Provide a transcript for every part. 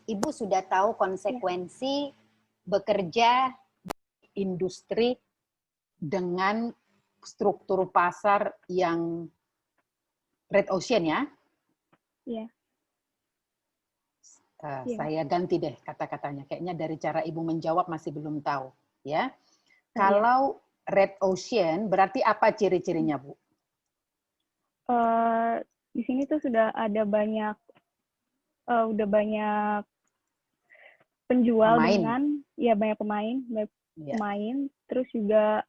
Ibu sudah tahu konsekuensi bekerja di industri dengan struktur pasar yang red ocean ya? Iya. Saya ganti deh kata-katanya. Kayaknya dari cara Ibu menjawab masih belum tahu. Ya. Kalau red ocean berarti apa ciri-cirinya, Bu? Di sini tuh sudah ada banyak penjual Pemain. dengan banyak pemain, terus juga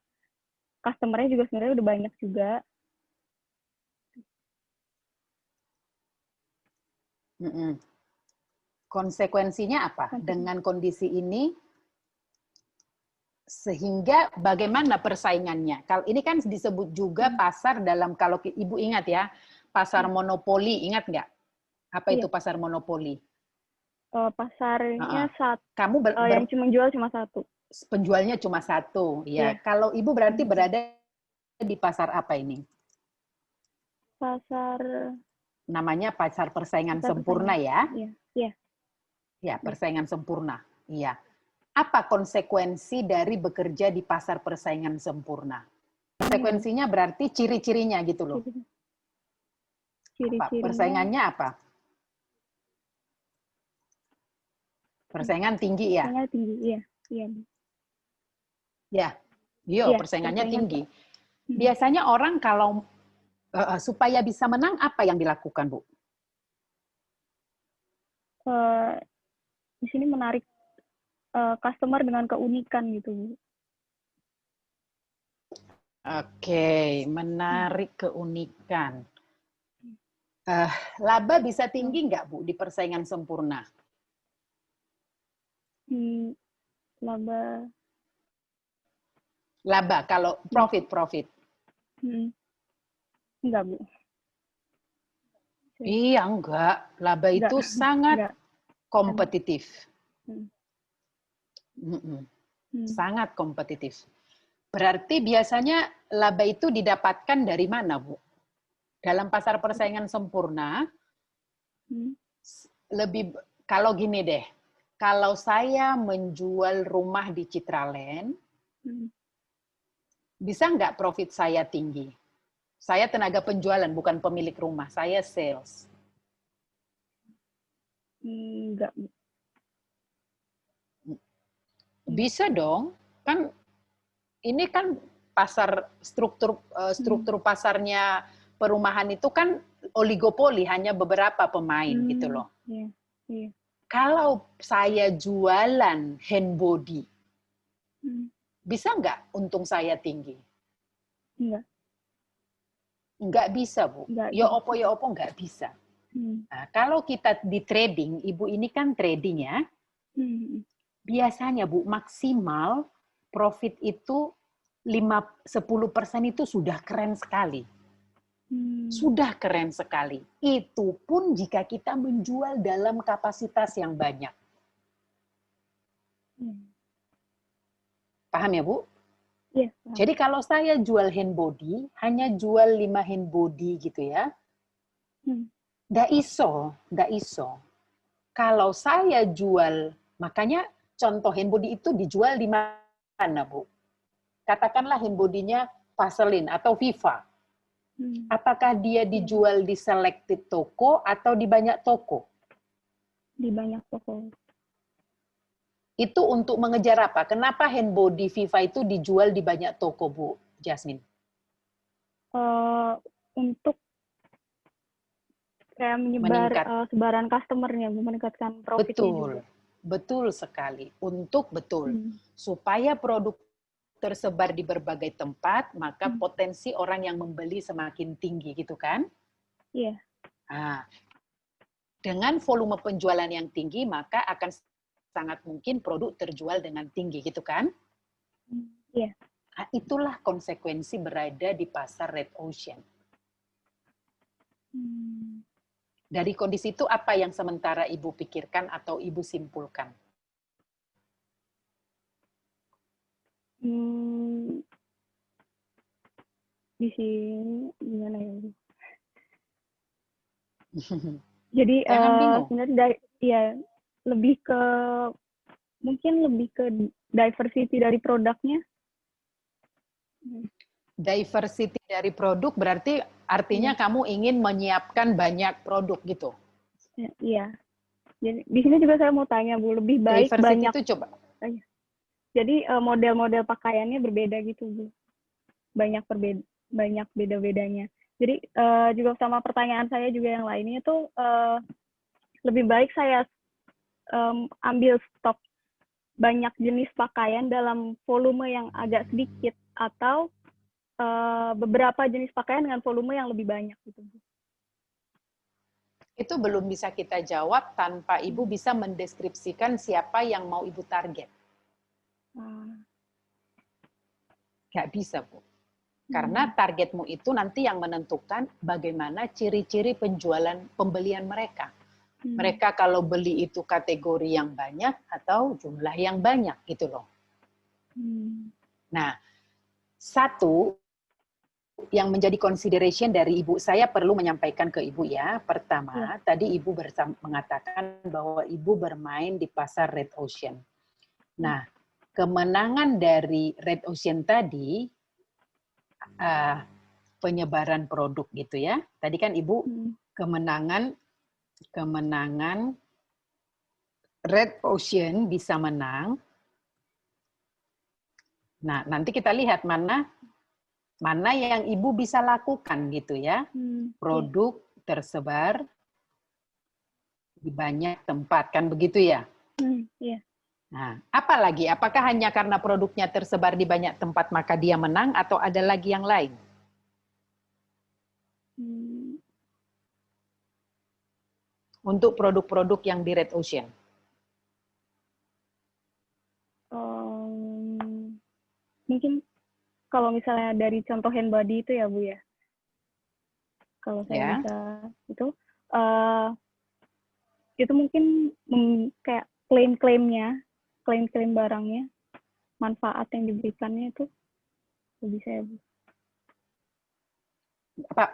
customer-nya juga sebenarnya udah banyak juga. Konsekuensinya apa? Dengan kondisi ini, sehingga bagaimana persaingannya? Kalau ini kan disebut juga pasar dalam, kalau Ibu ingat ya, pasar monopoli, ingat nggak? Apa itu pasar monopoli? Pasarnya Kamu yang cuma jual cuma satu. Penjualnya cuma satu, ya. Kalau Ibu berarti berada di pasar apa ini? Namanya pasar persaingan sempurna ya? Iya. Ya, persaingan sempurna. Iya. Apa konsekuensi dari bekerja di pasar persaingan sempurna? Konsekuensinya berarti ciri-cirinya gitu loh. Persaingannya apa? Persaingan tinggi ya? Persaingan tinggi, iya. Ya, persaingannya tinggi. Biasanya orang kalau supaya bisa menang, apa yang dilakukan, Bu? Di sini menarik customer dengan keunikan gitu, Bu. Oke, menarik keunikan. Laba bisa tinggi nggak, Bu, di persaingan sempurna? Laba, kalau profit. Enggak, Bu. Iya, enggak. Laba itu sangat kompetitif. Sangat kompetitif. Berarti biasanya laba itu didapatkan dari mana, Bu? Dalam pasar persaingan sempurna, kalau gini deh, kalau saya menjual rumah di Citraland, bisa nggak profit saya tinggi? Saya tenaga penjualan, bukan pemilik rumah. Saya sales. Enggak. Bisa dong. Kan ini kan pasar struktur pasarnya perumahan itu kan oligopoli, hanya beberapa pemain gitu loh. Iya. Kalau saya jualan hand body, bisa nggak untung saya tinggi? Enggak. Nggak bisa, Bu. Ya opo nggak bisa. Nah, kalau kita di trading, Ibu ini kan trading ya, biasanya Bu, maksimal profit itu 10% itu sudah keren sekali. Sudah keren sekali. Itu pun jika kita menjual dalam kapasitas yang banyak. Paham ya, Bu? Iya. Jadi kalau saya jual hand body, hanya jual 5 hand body gitu ya. Nggak iso. Kalau saya jual, makanya contoh hand body itu dijual di mana, Bu? Katakanlah hand body-nya Vaseline atau Viva. Apakah dia dijual di selected toko atau di banyak toko? Di banyak toko. Itu untuk mengejar apa? Kenapa hand body Viva itu dijual di banyak toko, Bu Jasmine? Untuk kayak menyebar sebaran customer-nya, meningkatkan profit-nya. Betul sekali. Supaya produk tersebar di berbagai tempat, maka potensi orang yang membeli semakin tinggi, gitu kan? Iya. Nah, dengan volume penjualan yang tinggi, maka akan sangat mungkin produk terjual dengan tinggi, gitu kan? Iya. Nah, itulah konsekuensi berada di pasar red ocean. Dari kondisi itu apa yang sementara Ibu pikirkan atau Ibu simpulkan? Di sini gimana ya? Jadi Jangan bingung. sebenarnya ya lebih ke mungkin lebih ke diversity dari produknya. Diversity dari produk berarti artinya kamu ingin menyiapkan banyak produk gitu. Iya. Jadi di sini juga saya mau tanya Bu, lebih baik Diversity banyak. itu coba. Jadi model-model pakaiannya berbeda gitu Bu. Banyak beda-bedanya. Jadi juga sama pertanyaan saya juga yang lainnya tuh lebih baik saya ambil stok banyak jenis pakaian dalam volume yang agak sedikit atau beberapa jenis pakaian dengan volume yang lebih banyak gitu. Itu belum bisa kita jawab tanpa Ibu bisa mendeskripsikan siapa yang mau Ibu target. Nggak bisa, Bu. Karena targetmu itu nanti yang menentukan bagaimana ciri-ciri pembelian mereka. Mereka kalau beli itu kategori yang banyak atau jumlah yang banyak gitu loh. Nah, satu yang menjadi consideration dari Ibu, saya perlu menyampaikan ke Ibu ya. Pertama, tadi Ibu mengatakan bahwa Ibu bermain di pasar Red Ocean. Nah, kemenangan dari Red Ocean tadi, penyebaran produk gitu ya. Tadi kan Ibu kemenangan Red Ocean bisa menang. Nah, nanti kita lihat mana yang Ibu bisa lakukan gitu ya. Produk tersebar di banyak tempat, kan begitu ya? Nah, apalagi? Apakah hanya karena produknya tersebar di banyak tempat maka dia menang atau ada lagi yang lain? Untuk produk-produk yang di Red Ocean. Mungkin kalau misalnya dari contoh hand body itu ya Bu ya. Kalau saya bisa itu mungkin kayak klaim-klaim barangnya, manfaat yang diberikannya itu lebih saya Bu. Apa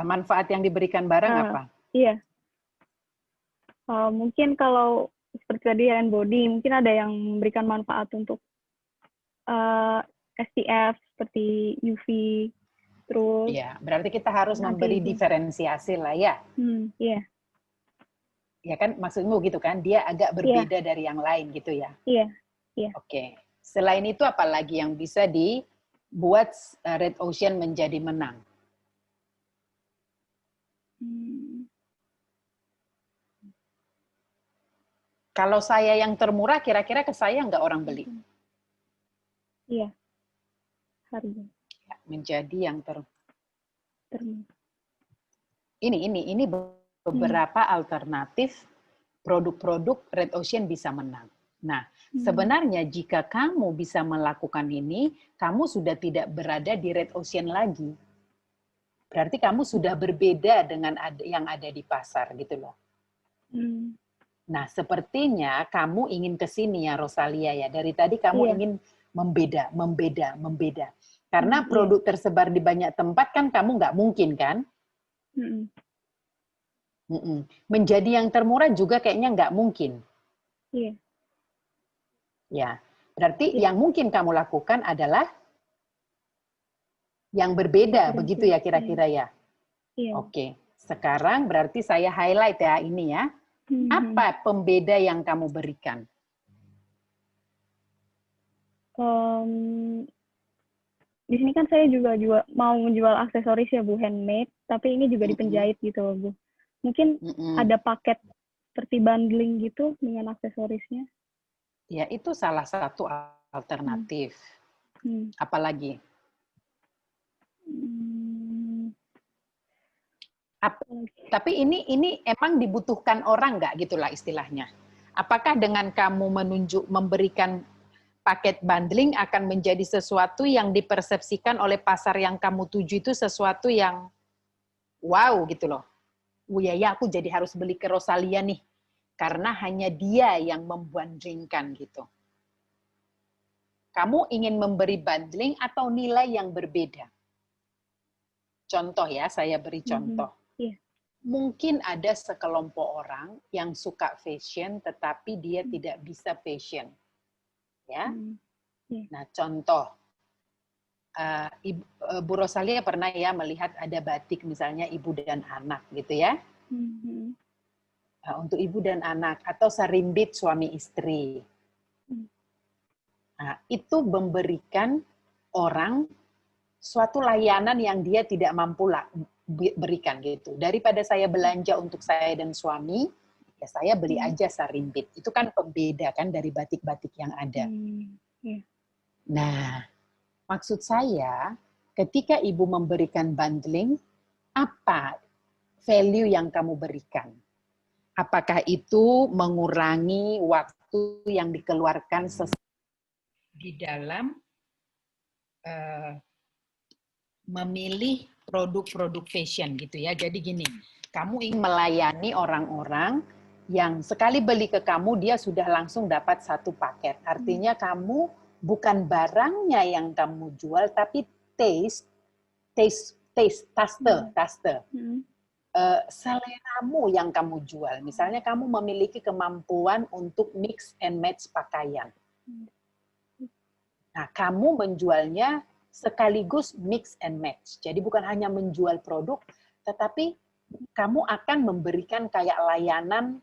manfaat yang diberikan barang apa? Iya. Mungkin kalau seperti tadi hand body, mungkin ada yang memberikan manfaat untuk SPF seperti UV, terus. Ya, berarti kita harus memberi diferensiasi lah ya. Iya. Ya kan, maksudmu gitu kan? Dia agak berbeda dari yang lain gitu ya. Iya. Oke. Selain itu apa lagi yang bisa dibuat Red Ocean menjadi menang? Kalau saya yang termurah, kira-kira ke saya nggak orang beli? Iya. Harga. Ya, menjadi yang Ini beberapa alternatif produk-produk Red Ocean bisa menang. Nah, sebenarnya jika kamu bisa melakukan ini, kamu sudah tidak berada di Red Ocean lagi. Berarti kamu sudah berbeda dengan yang ada di pasar gitu loh. Nah, sepertinya kamu ingin ke sini ya Rosalia ya. Dari tadi kamu ingin membeda. Karena produk tersebar di banyak tempat kan kamu nggak mungkin kan? Menjadi yang termurah juga kayaknya nggak mungkin. Ya, berarti yang mungkin kamu lakukan adalah yang berbeda, begitu ya kira-kira ya? Oke, sekarang berarti saya highlight ya ini ya. Apa pembeda yang kamu berikan? Di sini kan saya juga mau menjual aksesoris ya Bu, handmade, tapi ini juga dipenjahit gitu Bu. Mungkin ada paket seperti bundling gitu dengan aksesorisnya. Ya, itu salah satu alternatif. Apalagi? Tapi ini emang dibutuhkan orang nggak gitulah istilahnya. Apakah dengan kamu memberikan paket bundling akan menjadi sesuatu yang dipersepsikan oleh pasar yang kamu tuju itu sesuatu yang wow gitu loh. Oh ya, aku jadi harus beli ke Rosalia nih. Karena hanya dia yang membandingkan gitu. Kamu ingin memberi bundling atau nilai yang berbeda? Contoh ya, saya beri contoh. Mungkin ada sekelompok orang yang suka fashion, tetapi dia tidak bisa fashion. Ya, nah contoh, Bu Rosalia pernah ya melihat ada batik misalnya ibu dan anak gitu ya. Untuk ibu dan anak atau sarimbit suami istri. Nah, itu memberikan orang suatu layanan yang dia tidak mampu berikan gitu. Daripada saya belanja untuk saya dan suami, ya saya beli aja sarimbit. Itu kan pembeda kan dari batik-batik yang ada. Nah, maksud saya ketika ibu memberikan bundling, apa value yang kamu berikan? Apakah itu mengurangi waktu yang dikeluarkan di dalam memilih produk-produk fashion gitu ya. Jadi gini, kamu ingin melayani orang-orang yang sekali beli ke kamu dia sudah langsung dapat satu paket. Artinya kamu bukan barangnya yang kamu jual tapi taste. Seleramu yang kamu jual. Misalnya kamu memiliki kemampuan untuk mix and match pakaian. Nah, kamu menjualnya sekaligus mix and match. Jadi bukan hanya menjual produk, tetapi kamu akan memberikan kayak layanan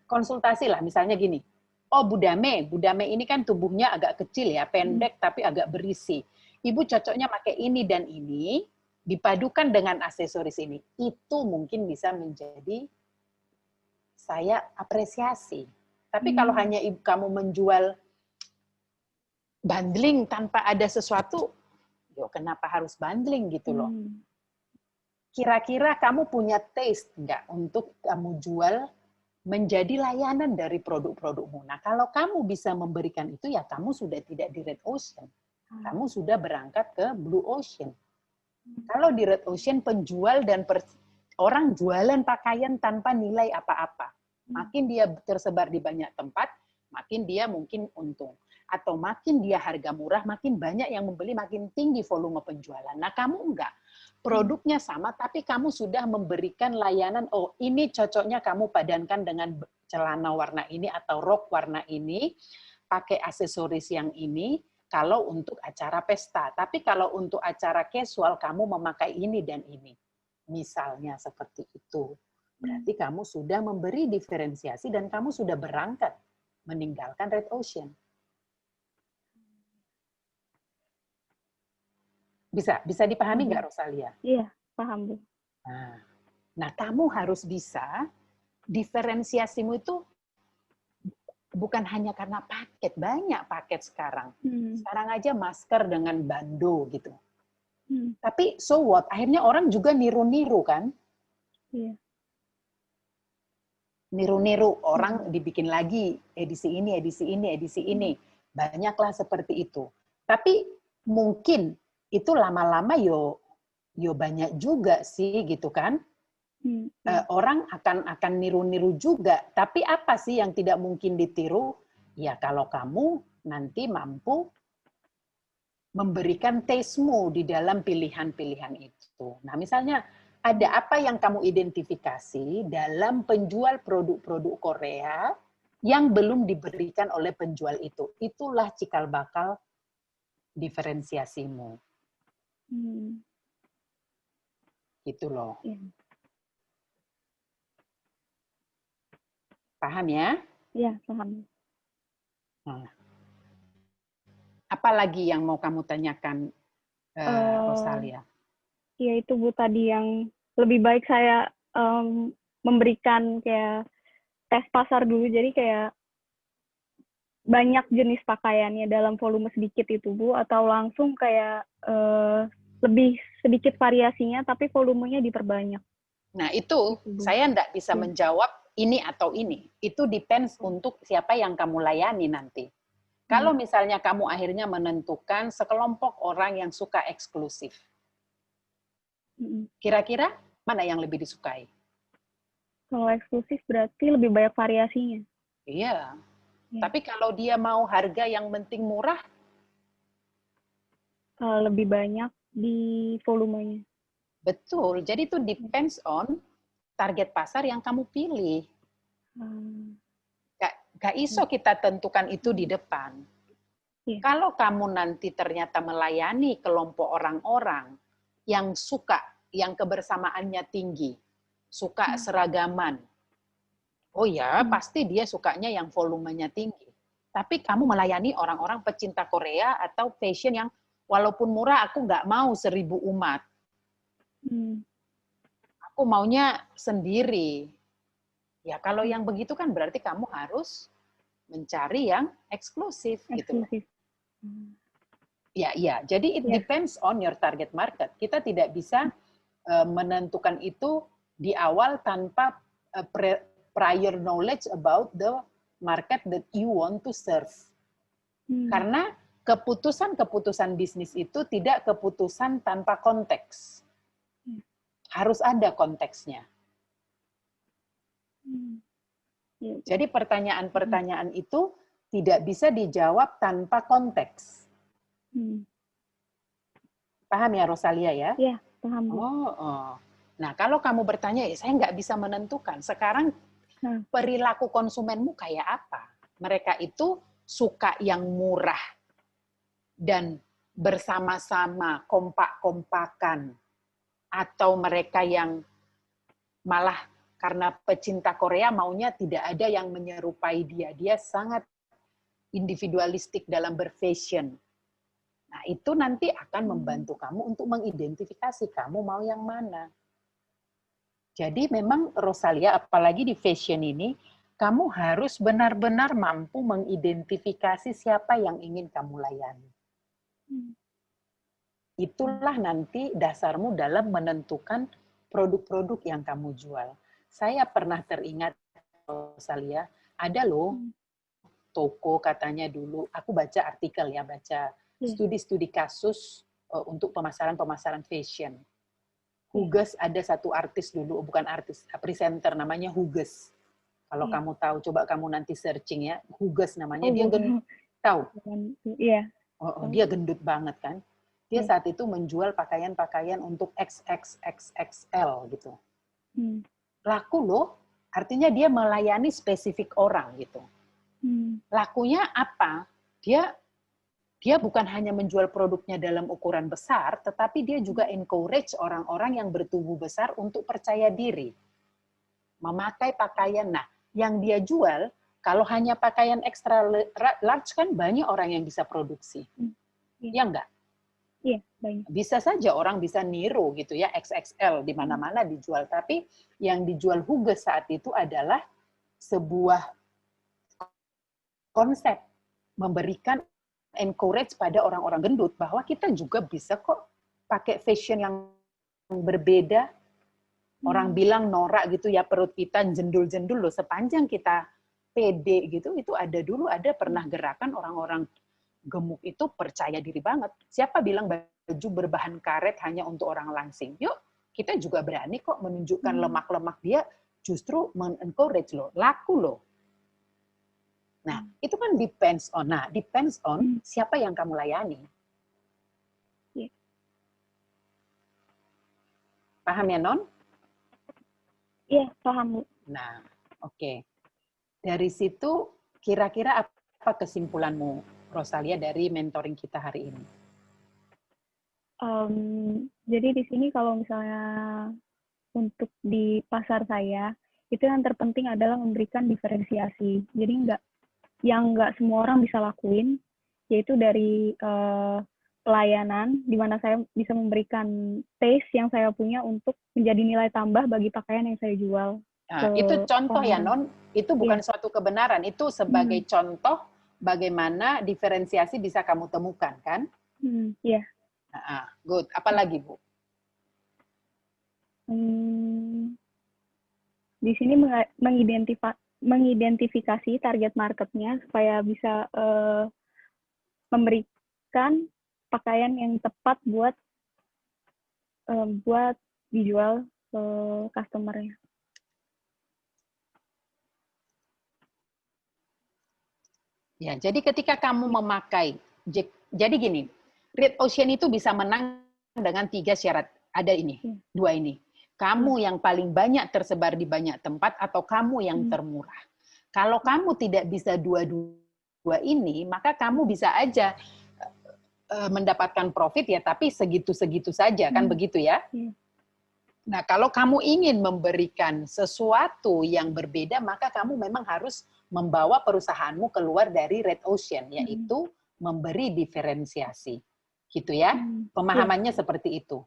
konsultasi lah. Misalnya gini, oh Budame ini kan tubuhnya agak kecil ya, pendek tapi agak berisi. Ibu cocoknya pakai ini dan ini, dipadukan dengan aksesoris ini. Itu mungkin bisa menjadi saya apresiasi. Tapi kalau hanya kamu menjual bundling tanpa ada sesuatu, yo kenapa harus bundling gitu loh. Kira-kira kamu punya taste nggak untuk kamu jual menjadi layanan dari produk-produkmu. Nah, kalau kamu bisa memberikan itu, ya kamu sudah tidak di Red Ocean. Kamu sudah berangkat ke Blue Ocean. Kalau di Red Ocean, penjual dan orang jualan pakaian tanpa nilai apa-apa. Makin dia tersebar di banyak tempat, makin dia mungkin untung. Atau makin dia harga murah, makin banyak yang membeli, makin tinggi volume penjualan. Nah, kamu enggak. Produknya sama, tapi kamu sudah memberikan layanan, oh ini cocoknya kamu padankan dengan celana warna ini atau rok warna ini, pakai aksesoris yang ini, kalau untuk acara pesta. Tapi kalau untuk acara casual, kamu memakai ini dan ini. Misalnya seperti itu. Berarti kamu sudah memberi diferensiasi dan kamu sudah berangkat meninggalkan Red Ocean. Bisa dipahami nggak, Rosalia? Iya, paham, Bu. Nah, kamu harus bisa diferensiasimu itu bukan hanya karena paket, banyak paket sekarang. Sekarang aja masker dengan bando gitu. Tapi so what? Akhirnya orang juga niru-niru kan? Iya. Niru-niru, orang dibikin lagi edisi ini, edisi ini, edisi ini. Banyaklah seperti itu. Tapi mungkin itu lama-lama yo banyak juga sih gitu kan. Orang akan niru-niru juga. Tapi apa sih yang tidak mungkin ditiru? Ya kalau kamu nanti mampu memberikan taste-mu di dalam pilihan-pilihan itu. Nah, misalnya ada apa yang kamu identifikasi dalam penjual produk-produk Korea yang belum diberikan oleh penjual itu. Itulah cikal bakal diferensiasimu. Gitu loh. Paham ya? Iya, paham. Nah, apalagi yang mau kamu tanyakan, Rosalia? Ya itu Bu tadi yang lebih baik saya memberikan kayak tes pasar dulu, jadi kayak banyak jenis pakaiannya dalam volume sedikit itu Bu, atau langsung kayak lebih sedikit variasinya tapi volumenya diperbanyak. Nah itu saya enggak bisa menjawab ini atau ini. Itu depends untuk siapa yang kamu layani nanti. Kalau misalnya kamu akhirnya menentukan sekelompok orang yang suka eksklusif, kira-kira mana yang lebih disukai? Kalau eksklusif berarti lebih banyak variasinya. Iya. Tapi kalau dia mau harga yang penting murah, lebih banyak di volumenya. Betul. Jadi itu depends on target pasar yang kamu pilih. Gak iso kita tentukan itu di depan. Kalau kamu nanti ternyata melayani kelompok orang-orang yang suka, yang kebersamaannya tinggi, suka seragaman, oh ya pasti dia sukanya yang volumenya tinggi. Tapi kamu melayani orang-orang pecinta Korea atau fashion yang walaupun murah aku nggak mau 1.000 umat. Aku maunya sendiri. Ya kalau yang begitu kan berarti kamu harus mencari yang eksklusif. Gitu. Ya. Jadi it depends on your target market. Kita tidak bisa menentukan itu di awal tanpa prior knowledge about the market that you want to serve. Karena keputusan-keputusan bisnis itu tidak keputusan tanpa konteks. Harus ada konteksnya. Jadi pertanyaan-pertanyaan itu tidak bisa dijawab tanpa konteks. Paham ya, Rosalia ya? Iya, paham. Nah, kalau kamu bertanya, saya nggak bisa menentukan. Sekarang perilaku konsumenmu kayak apa? Mereka itu suka yang murah dan bersama-sama kompak-kompakan, atau mereka yang malah karena pecinta Korea maunya tidak ada yang menyerupai dia. Dia sangat individualistik dalam berfashion. Nah, itu nanti akan membantu kamu untuk mengidentifikasi kamu mau yang mana. Jadi memang Rosalia, apalagi di fashion ini, kamu harus benar-benar mampu mengidentifikasi siapa yang ingin kamu layani. Itulah nanti dasarmu dalam menentukan produk-produk yang kamu jual. Saya pernah teringat, Rosalia, ada loh toko katanya dulu, aku baca artikel ya, baca studi-studi kasus untuk pemasaran fashion. Huges, ada satu artis dulu, bukan artis, presenter namanya Huges. Kalau kamu tahu, coba kamu nanti searching ya, Huges namanya, dia gendut, tahu? Iya. Dia gendut banget kan? Dia saat itu menjual pakaian-pakaian untuk XXXXL gitu. Laku loh, artinya dia melayani spesifik orang gitu. Lakunya apa? Dia bukan hanya menjual produknya dalam ukuran besar, tetapi dia juga encourage orang-orang yang bertubuh besar untuk percaya diri. Memakai pakaian. Nah, yang dia jual, kalau hanya pakaian extra large kan banyak orang yang bisa produksi. Ya enggak? Iya, banyak. Bisa saja orang bisa niru gitu ya, XXL di mana-mana dijual. Tapi yang dijual Huges saat itu adalah sebuah konsep memberikan encourage pada orang-orang gendut bahwa kita juga bisa kok pakai fashion yang berbeda. Orang bilang norak gitu ya, perut kita jendul-jendul loh, sepanjang kita pede gitu, itu ada pernah gerakan orang-orang gemuk itu percaya diri banget. Siapa bilang baju berbahan karet hanya untuk orang langsing? Yuk, kita juga berani kok menunjukkan lemak-lemak dia, justru men-encourage loh, laku loh. Nah, itu kan depends on siapa yang kamu layani. Paham ya, Non? Iya, paham, Bu. Nah, oke. Dari situ, kira-kira apa kesimpulanmu, Rosalia, dari mentoring kita hari ini? Jadi di sini kalau misalnya untuk di pasar saya, itu yang terpenting adalah memberikan diferensiasi. Jadi nggak semua orang bisa lakuin, yaitu dari pelayanan, di mana saya bisa memberikan taste yang saya punya untuk menjadi nilai tambah bagi pakaian yang saya jual. Nah, itu contoh ya, Non. Itu bukan suatu kebenaran. Itu sebagai contoh bagaimana diferensiasi bisa kamu temukan, kan? Iya. Good. Apalagi, Bu? Di sini mengidentifikasi target marketnya supaya bisa memberikan pakaian yang tepat buat dijual ke customer-nya. Ya, jadi ketika kamu memakai, jadi gini, Red Ocean itu bisa menang dengan 3 syarat. Ada ini, dua ini. Kamu yang paling banyak tersebar di banyak tempat atau kamu yang termurah. Kalau kamu tidak bisa dua-dua ini, maka kamu bisa aja mendapatkan profit ya, tapi segitu-segitu saja, kan begitu ya? Nah, kalau kamu ingin memberikan sesuatu yang berbeda, maka kamu memang harus membawa perusahaanmu keluar dari red ocean, yaitu memberi diferensiasi. Gitu ya? Pemahamannya seperti itu.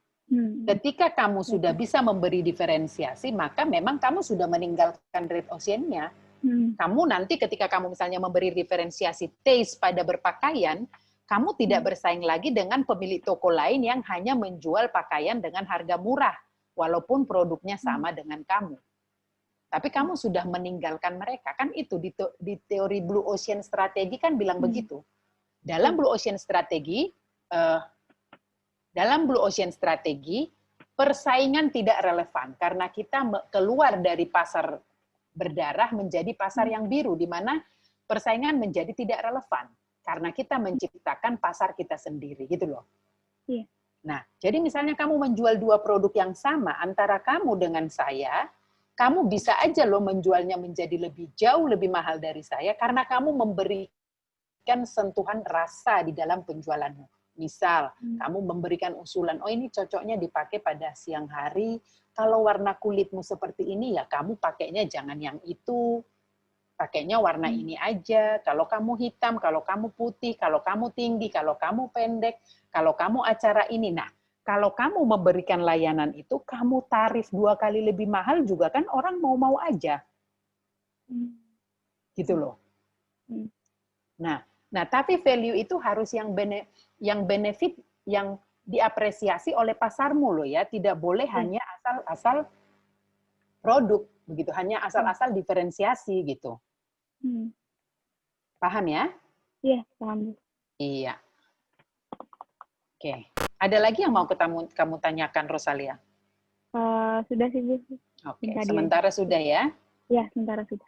Ketika kamu sudah bisa memberi diferensiasi, maka memang kamu sudah meninggalkan red ocean-nya. Kamu nanti ketika kamu misalnya memberi diferensiasi taste pada berpakaian, kamu tidak bersaing lagi dengan pemilik toko lain yang hanya menjual pakaian dengan harga murah, walaupun produknya sama dengan kamu. Tapi kamu sudah meninggalkan mereka. Kan itu di teori Blue Ocean Strategy kan bilang begitu. Dalam Blue Ocean Strategy, persaingan tidak relevan karena kita keluar dari pasar berdarah menjadi pasar yang biru, di mana persaingan menjadi tidak relevan karena kita menciptakan pasar kita sendiri, gitu loh. Nah, jadi misalnya kamu menjual dua produk yang sama antara kamu dengan saya, kamu bisa aja loh menjualnya menjadi lebih jauh lebih mahal dari saya karena kamu memberikan sentuhan rasa di dalam penjualanmu. Misal, kamu memberikan usulan, oh ini cocoknya dipakai pada siang hari, kalau warna kulitmu seperti ini, ya kamu pakainya jangan yang itu, pakainya warna ini aja, kalau kamu hitam, kalau kamu putih, kalau kamu tinggi, kalau kamu pendek, kalau kamu acara ini. Nah, kalau kamu memberikan layanan itu, kamu tarif 2 kali lebih mahal juga kan orang mau-mau aja. Gitu loh. Nah, tapi value itu harus yang benefit, yang diapresiasi oleh pasarmu loh ya. Tidak boleh hanya asal-asal produk, begitu. Hanya asal-asal diferensiasi gitu. Paham ya? Iya, paham. Iya. Oke. Ada lagi yang mau kamu tanyakan, Rosalia? Sudah sih, Bu. Oke, sementara sudah ya? Iya, sementara sudah.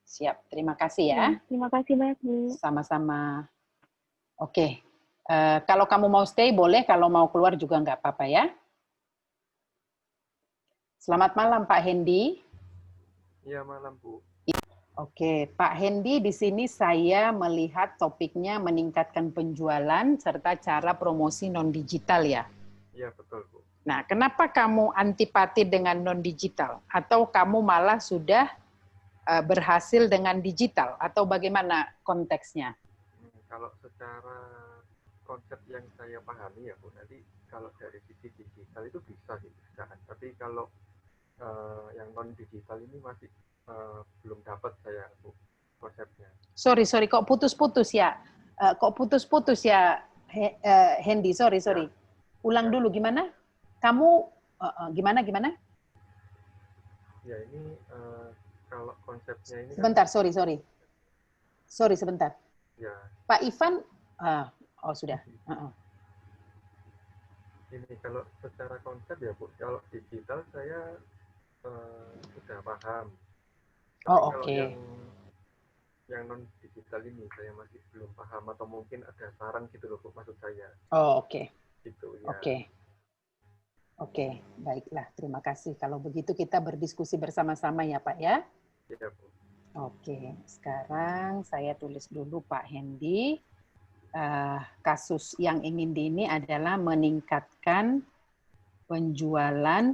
Siap, terima kasih ya. Terima kasih banyak, Bu. Sama-sama. Oke, kalau kamu mau stay boleh, kalau mau keluar juga nggak apa-apa ya. Selamat malam Pak Hendy. Iya, malam Bu. Oke, Pak Hendy, di sini saya melihat topiknya meningkatkan penjualan serta cara promosi non-digital ya. Iya, betul Bu. Nah, kenapa kamu antipati dengan non-digital? Atau kamu malah sudah berhasil dengan digital? Atau bagaimana konteksnya? Kalau secara konsep yang saya pahami ya Bu, nanti kalau dari sisi digital itu bisa sih, tapi kalau yang non-digital ini masih belum dapat saya Bu konsepnya. Sorry, kok putus-putus ya? Hendy, sorry. Ya. Ulang dulu, gimana? Kamu, gimana? Ya, ini kalau konsepnya ini sebentar, kan... sorry sebentar. Ya. Pak Ivan, sudah. Ini kalau secara konsep ya Bu, kalau digital saya sudah paham. Tapi oke. Yang non digital ini saya masih belum paham, atau mungkin ada saran gitu loh Bu, maksud saya. Oke. Gitu ya. Oke, baiklah. Terima kasih. Kalau begitu kita berdiskusi bersama-sama ya Pak ya. Iya Bu. Oke, sekarang saya tulis dulu Pak Hendy. Kasus yang ingin ini adalah meningkatkan penjualan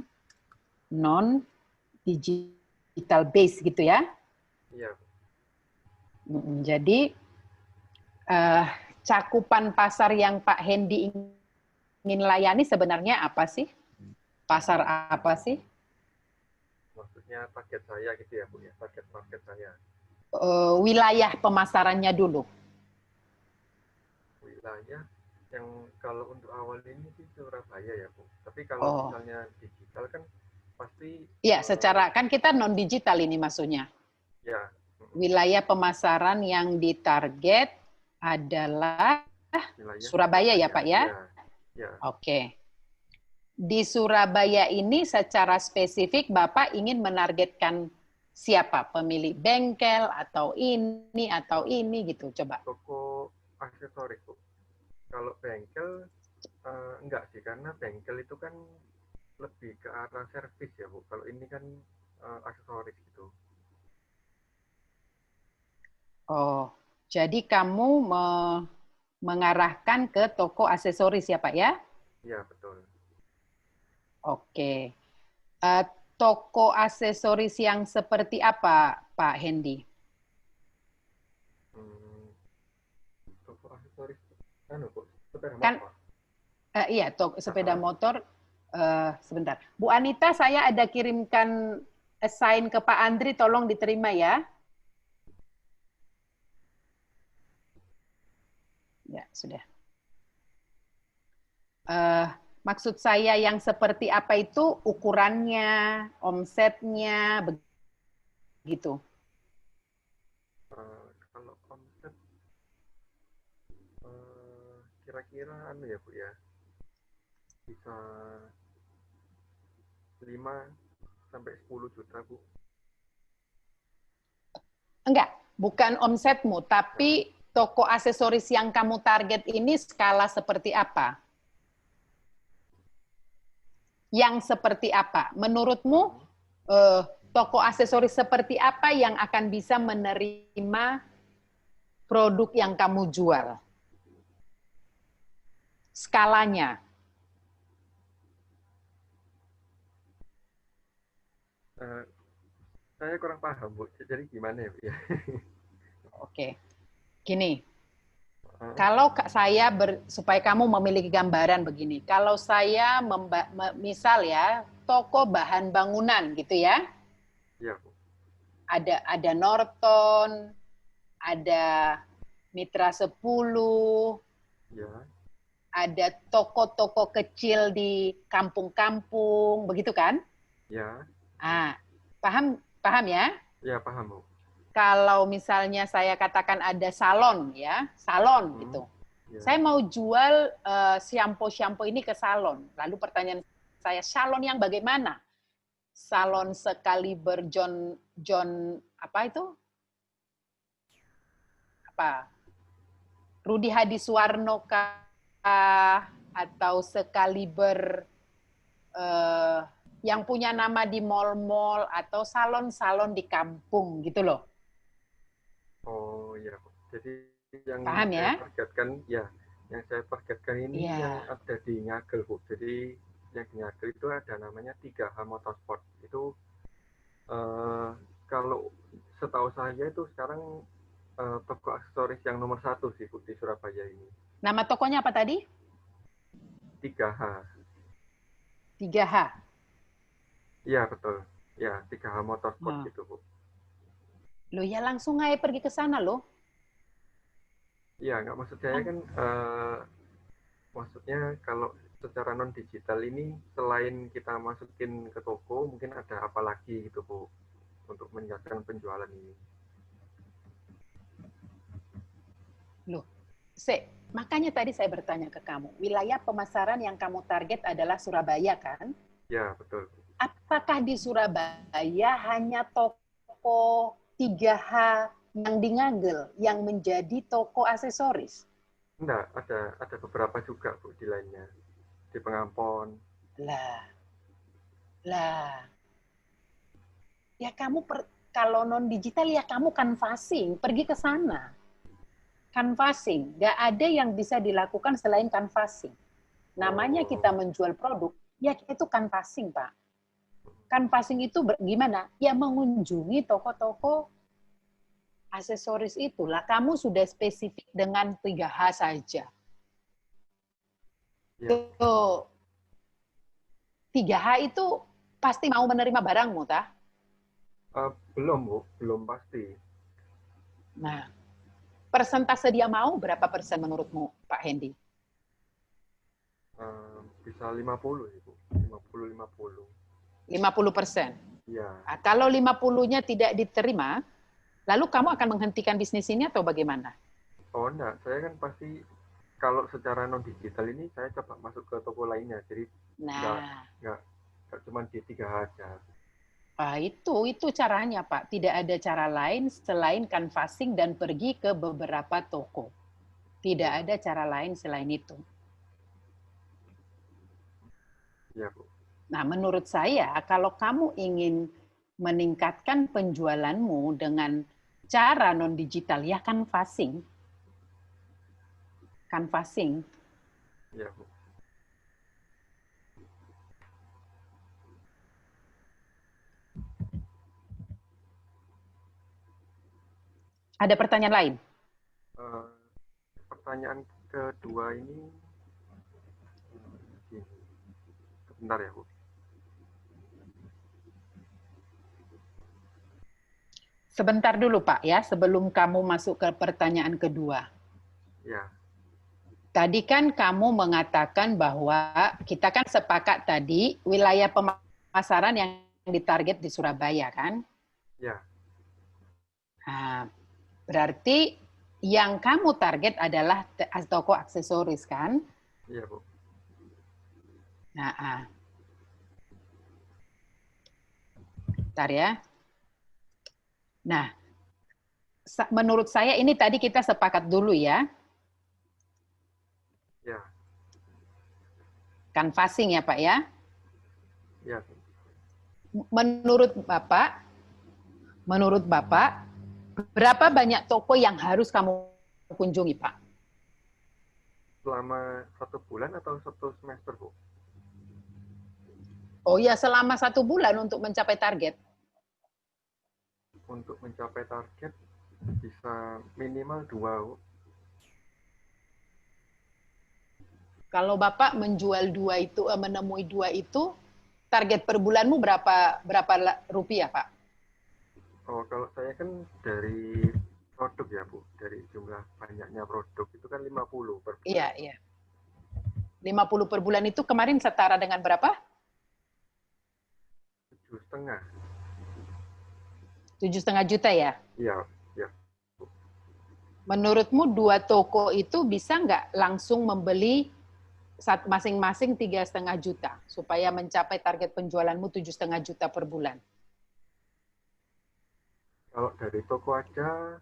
non-digital base gitu ya? Iya. Jadi cakupan pasar yang Pak Hendy ingin layani sebenarnya apa sih? Pasar apa sih? Maksudnya target saya gitu ya Bu ya, target market saya. Wilayah pemasarannya dulu. Wilayah yang kalau untuk awal ini sih Surabaya ya Bu. Tapi kalau misalnya digital kan pasti. Iya, secara kan kita non digital ini maksudnya. Ya. Wilayah pemasaran yang ditarget adalah Surabaya ya Pak ya? Ya. Oke. Di Surabaya ini secara spesifik Bapak ingin menargetkan siapa? Pemilik bengkel atau ini gitu, coba. Toko aksesoris Bu. Kalau bengkel enggak sih, karena bengkel itu kan lebih ke arah servis ya Bu. Kalau ini kan aksesoris gitu. Oh, jadi kamu mengarahkan ke toko aksesoris ya Pak ya? Iya betul. Oke. Toko aksesoris yang seperti apa Pak Hendy? Toko aksesoris, Bu, sepeda Kan motor. iya, sepeda motor. Sebentar, Bu Anita, saya ada kirimkan assign ke Pak Andri, tolong diterima ya. Ya sudah. Maksud saya yang seperti apa itu ukurannya, omsetnya, begitu. Kalau omset kira-kira ya Bu ya, bisa 5-10 juta Bu. Enggak, bukan omsetmu, tapi toko aksesoris yang kamu target ini skala seperti apa? Yang seperti apa? Menurutmu toko aksesoris seperti apa yang akan bisa menerima produk yang kamu jual? Skalanya. Saya kurang paham Bu, jadi gimana ya Bu ya? Oke, gini. Kalau saya supaya kamu memiliki gambaran begini, kalau saya misal ya toko bahan bangunan gitu ya, Iya Bu. ada Norton, ada Mitra 10, Ya. ada toko-toko kecil di kampung-kampung, begitu kan? Ya. Paham ya? Ya paham Bu. Kalau misalnya saya katakan ada salon ya, salon gitu. Ya. Saya mau jual shampoo ini ke salon. Lalu pertanyaan saya, salon yang bagaimana? Salon sekaliber John apa itu? Apa? Rudi Hadiswarno kah? Atau sekaliber yang punya nama di mall-mall atau salon-salon di kampung gitu loh. Oh iya, jadi yang Paham ya? Yang saya targetkan ini yang ada di Ngagel Bu. Jadi yang di Ngagel itu ada namanya 3H Motorsport. Itu kalau setahu saya itu sekarang toko aksesoris yang nomor 1 sih Bu di Surabaya ini. Nama tokonya apa tadi? 3H. 3H. Iya betul. Ya 3H Motorsport gitu Bu. Loh ya langsung aja pergi ke sana loh. Iya, nggak maksud saya kan, maksudnya kalau secara non digital ini selain kita masukin ke toko, mungkin ada apa lagi gitu Bu untuk meningkatkan penjualan ini. Loh, makanya tadi saya bertanya ke kamu, wilayah pemasaran yang kamu target adalah Surabaya kan? Ya betul. Apakah di Surabaya hanya toko 3H yang di Ngagel yang menjadi toko aksesoris? Enggak, ada beberapa juga Bu di lainnya. Di Pengampon. Lah. Ya kamu kalau non digital ya kamu canvassing, pergi ke sana. Canvassing, nggak ada yang bisa dilakukan selain canvassing. Namanya kita menjual produk, ya itu canvassing, Pak. Canvassing itu gimana? Ya mengunjungi toko-toko aksesoris itulah. Kamu sudah spesifik dengan 3H saja. Ya. Tuh, 3H itu pasti mau menerima barangmu, tah? Belum, Bu. Belum pasti. Nah, persentase dia mau berapa persen menurutmu, Pak Hendy? Bisa 50 sih, Bu. 50-50. 50%? Iya. Nah, kalau 50-nya tidak diterima, lalu kamu akan menghentikan bisnis ini atau bagaimana? Oh, enggak. Saya kan pasti, kalau secara non-digital ini, saya coba masuk ke toko lainnya. Jadi, nggak cuma di 3H aja. Itu caranya, Pak. Tidak ada cara lain selain canvassing dan pergi ke beberapa toko. Tidak ada cara lain selain itu. Iya, Bu. Nah, menurut saya kalau kamu ingin meningkatkan penjualanmu dengan cara non digital ya canvassing. Canvassing. Ya, Bu. Ada pertanyaan lain? Pertanyaan kedua ini, sebentar ya, Bu. Sebentar dulu Pak ya, sebelum kamu masuk ke pertanyaan kedua. Ya. Tadi kan kamu mengatakan bahwa kita kan sepakat tadi wilayah pemasaran yang ditarget di Surabaya kan? Ya. Nah, berarti yang kamu target adalah toko aksesoris kan? Iya, Bu. Nah, bentar ya. Nah, menurut saya ini tadi kita sepakat dulu ya. Ya. Canvassing ya Pak ya. Ya. Menurut Bapak, berapa banyak toko yang harus kamu kunjungi Pak? Selama 1 bulan atau 1 semester, Bu? Oh ya, selama 1 bulan untuk mencapai target. Untuk mencapai target bisa minimal 2, Bu. Kalau Bapak menjual menemui 2 itu, target per bulanmu berapa rupiah, Pak? Oh, kalau saya kan dari produk ya, Bu. Dari jumlah banyaknya produk itu kan 50 per bulan. Iya, iya. 50 per bulan itu kemarin setara dengan berapa? 7,5. 7,5 juta ya? Iya, ya. Menurutmu 2 toko itu bisa nggak langsung membeli masing-masing 3,5 juta supaya mencapai target penjualanmu 7,5 juta per bulan? Kalau dari toko aja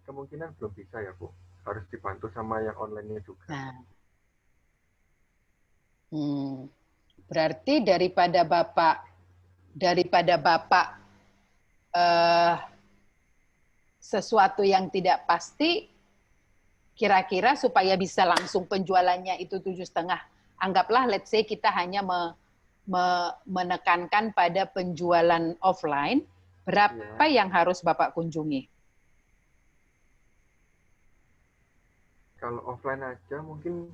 kemungkinan belum bisa ya, Bu. Harus dibantu sama yang online-nya juga. Nah, berarti daripada Bapak sesuatu yang tidak pasti, kira-kira supaya bisa langsung penjualannya itu 7,5, anggaplah let's say kita hanya menekankan pada penjualan offline, berapa yang harus Bapak kunjungi? Kalau offline aja mungkin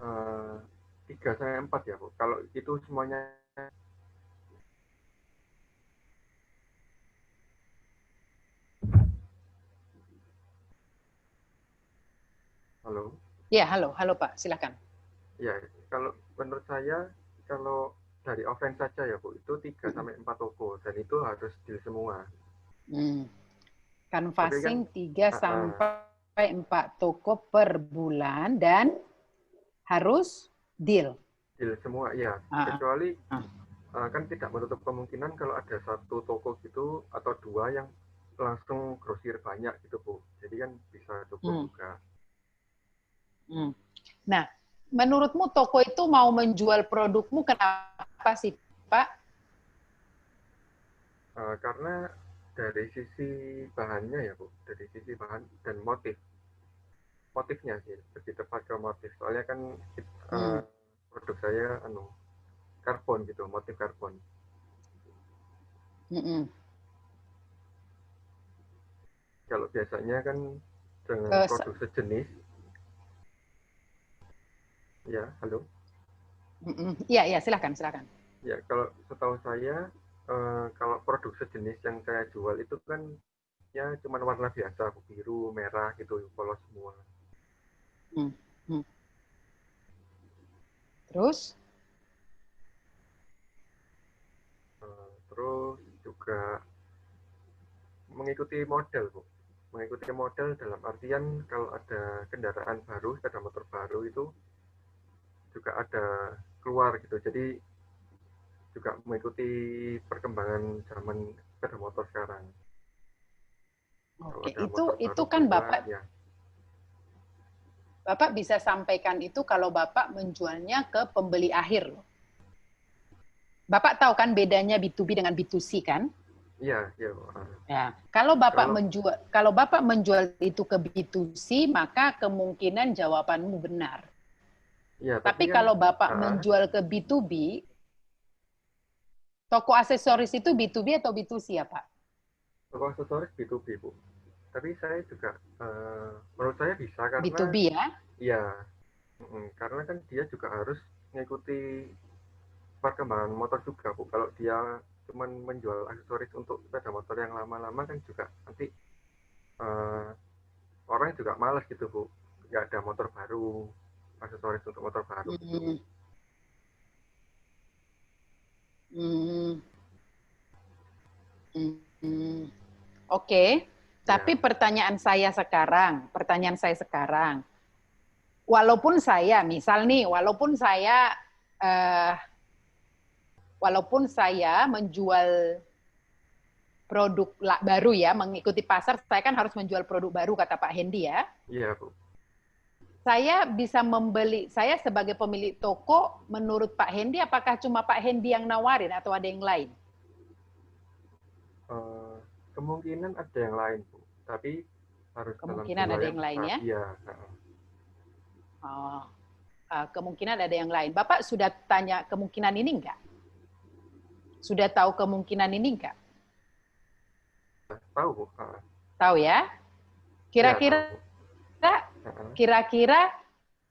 3-4 ya, Bu. Kalau itu semuanya. Halo? Ya, halo Pak, silakan. Ya, kalau menurut saya, kalau dari offline saja ya, Bu, itu 3-4 toko, dan itu harus deal semua. Canvassing 3-4 toko per bulan dan harus deal. Deal semua, ya. Kecuali kan tidak menutup kemungkinan kalau ada 1 toko gitu atau 2 yang langsung grosir banyak gitu, Bu. Jadi kan bisa cukup juga. Nah, menurutmu toko itu mau menjual produkmu kenapa sih, Pak? Karena dari sisi bahannya ya, Bu. Dari sisi bahan dan motifnya sih, lebih tepat ke motif. Soalnya kan produk saya karbon gitu, motif karbon. Kalau biasanya kan dengan produk sejenis, ya, halo? Iya, silakan. Ya, kalau setahu saya, kalau produk sejenis yang saya jual itu kan ya cuma warna biasa, biru, merah gitu, polos semua. Terus? Terus juga mengikuti model, Bu. Mengikuti model dalam artian kalau ada kendaraan baru, sepeda motor baru itu juga ada keluar gitu. Jadi juga mengikuti perkembangan zaman sepeda motor sekarang. Oke, itu kan Bapak ya. Bapak bisa sampaikan itu kalau Bapak menjualnya ke pembeli akhir loh. Bapak tahu kan bedanya B2B dengan B2C kan? Iya, iya. Ya, kalau Bapak menjual itu ke B2C, maka kemungkinan jawabanmu benar. Iya, Tapi kan, kalau Bapak menjual ke B2B, toko aksesoris itu B2B atau B2C ya, Pak? toko aksesoris B2B, Bu. Tapi saya juga, menurut saya bisa karena, B2B ya? iya, karena kan dia juga harus mengikuti perkembangan motor juga, Bu. Kalau dia cuma menjual aksesoris untuk sepeda motor yang lama-lama kan juga nanti orang juga malas gitu, Bu. Nggak ada motor baru, aksesoris untuk motor baru gitu. Oke. Tapi Ya, pertanyaan saya sekarang, walaupun saya, misal nih, walaupun saya menjual produk baru ya, mengikuti pasar, saya kan harus menjual produk baru, kata Pak Hendy ya. iya, Bu. Saya bisa membeli, saya sebagai pemilik toko, menurut Pak Hendy, apakah cuma Pak Hendy yang nawarin atau ada yang lain? Kemungkinan ada yang lain, Bu. Tapi harus dalam Kemungkinan jumlah ada yang yang lain besar. ya? Iya. Oh, kemungkinan ada yang lain. Bapak sudah tanya kemungkinan ini enggak? Sudah tahu kemungkinan ini enggak? Tahu, Bu. Tahu ya? Iya, tahu, Kira-kira Bu. kira-kira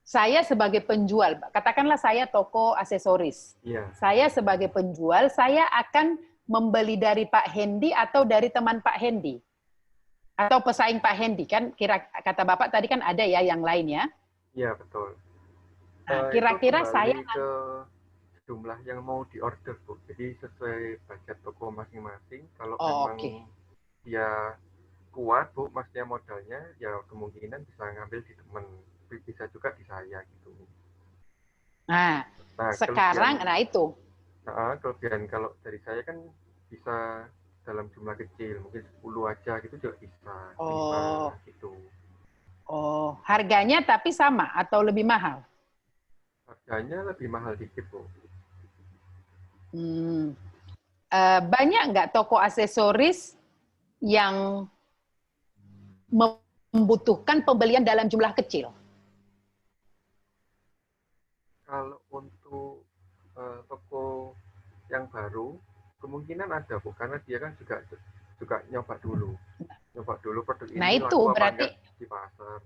saya sebagai penjual, katakanlah saya toko aksesoris. Iya. Saya sebagai penjual, saya akan membeli dari Pak Hendy atau dari teman Pak Hendy? Atau pesaing Pak Hendy kan? Kata Bapak tadi kan ada ya yang lain ya? Iya, betul. Nah, Itu kira-kira saya kembali ke jumlah yang mau diorder, Bu. Jadi sesuai budget toko masing-masing. Kalau memang dia kuat, Bu, maksudnya modalnya, ya kemungkinan bisa ngambil di teman. Bisa juga di saya gitu. Nah, sekarang, itu. Kelebihan kalau dari saya kan bisa dalam jumlah kecil, mungkin 10 aja gitu juga bisa. 5 gitu. Oh, harganya tapi sama atau lebih mahal? Harganya lebih mahal dikit, Bu. Banyak nggak toko aksesoris yang membutuhkan pembelian dalam jumlah kecil? Kalau untuk toko yang baru, kemungkinan ada, Bu, karena dia kan juga nyoba dulu produk Nah, ini itu laku apa berarti enggak di pasar.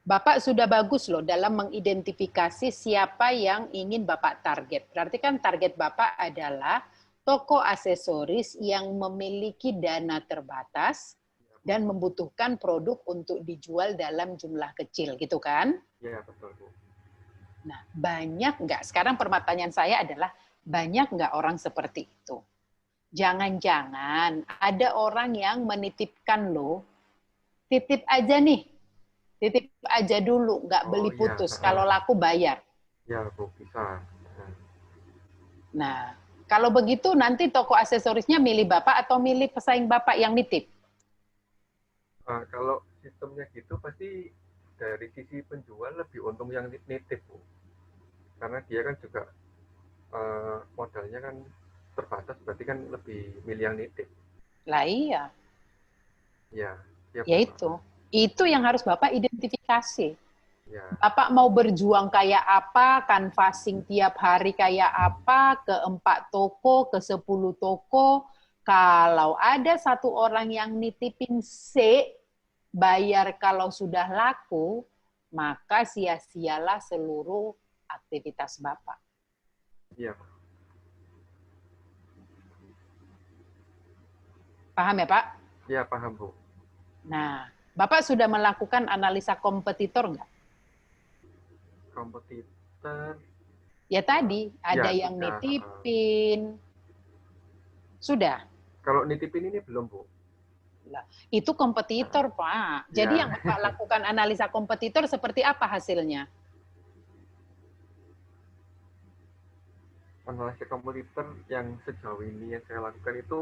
Bapak sudah bagus loh dalam mengidentifikasi siapa yang ingin Bapak target. Berarti kan target Bapak adalah toko aksesoris yang memiliki dana terbatas dan membutuhkan produk untuk dijual dalam jumlah kecil, gitu kan? Iya, betul, Bu. Nah, banyak nggak? Sekarang pertanyaan saya adalah, banyak nggak orang seperti itu? Jangan-jangan ada orang yang menitipkan loh, titip aja nih, titip aja dulu, nggak beli putus. Kalau laku bayar. Ya, Bu, bisa. Nah, kalau begitu nanti toko aksesorisnya milih Bapak atau milih pesaing Bapak yang nitip? Kalau sistemnya gitu pasti dari sisi penjual lebih untung yang nitip, Bu. Karena dia kan juga modalnya kan terbatas, berarti kan lebih milih yang nitip. Lah iya. Ya, Ya itu yang harus Bapak identifikasi. Ya. Bapak mau berjuang kayak apa, canvassing tiap hari kayak apa, ke 4 toko, ke 10 toko. Kalau ada satu orang yang nitipin C, bayar kalau sudah laku, maka sia-sialah seluruh aktivitas Bapak. Iya. Paham ya, Pak? Iya, paham, Bu. Nah, Bapak sudah melakukan analisa kompetitor nggak? Kompetitor? Ya tadi, ada yang nitipin. Sudah? Kalau nitipin ini belum, Bu. Itu kompetitor, Pak. Jadi yang Bapak lakukan analisa kompetitor seperti apa hasilnya? Analisa kompetitor yang sejauh ini yang saya lakukan itu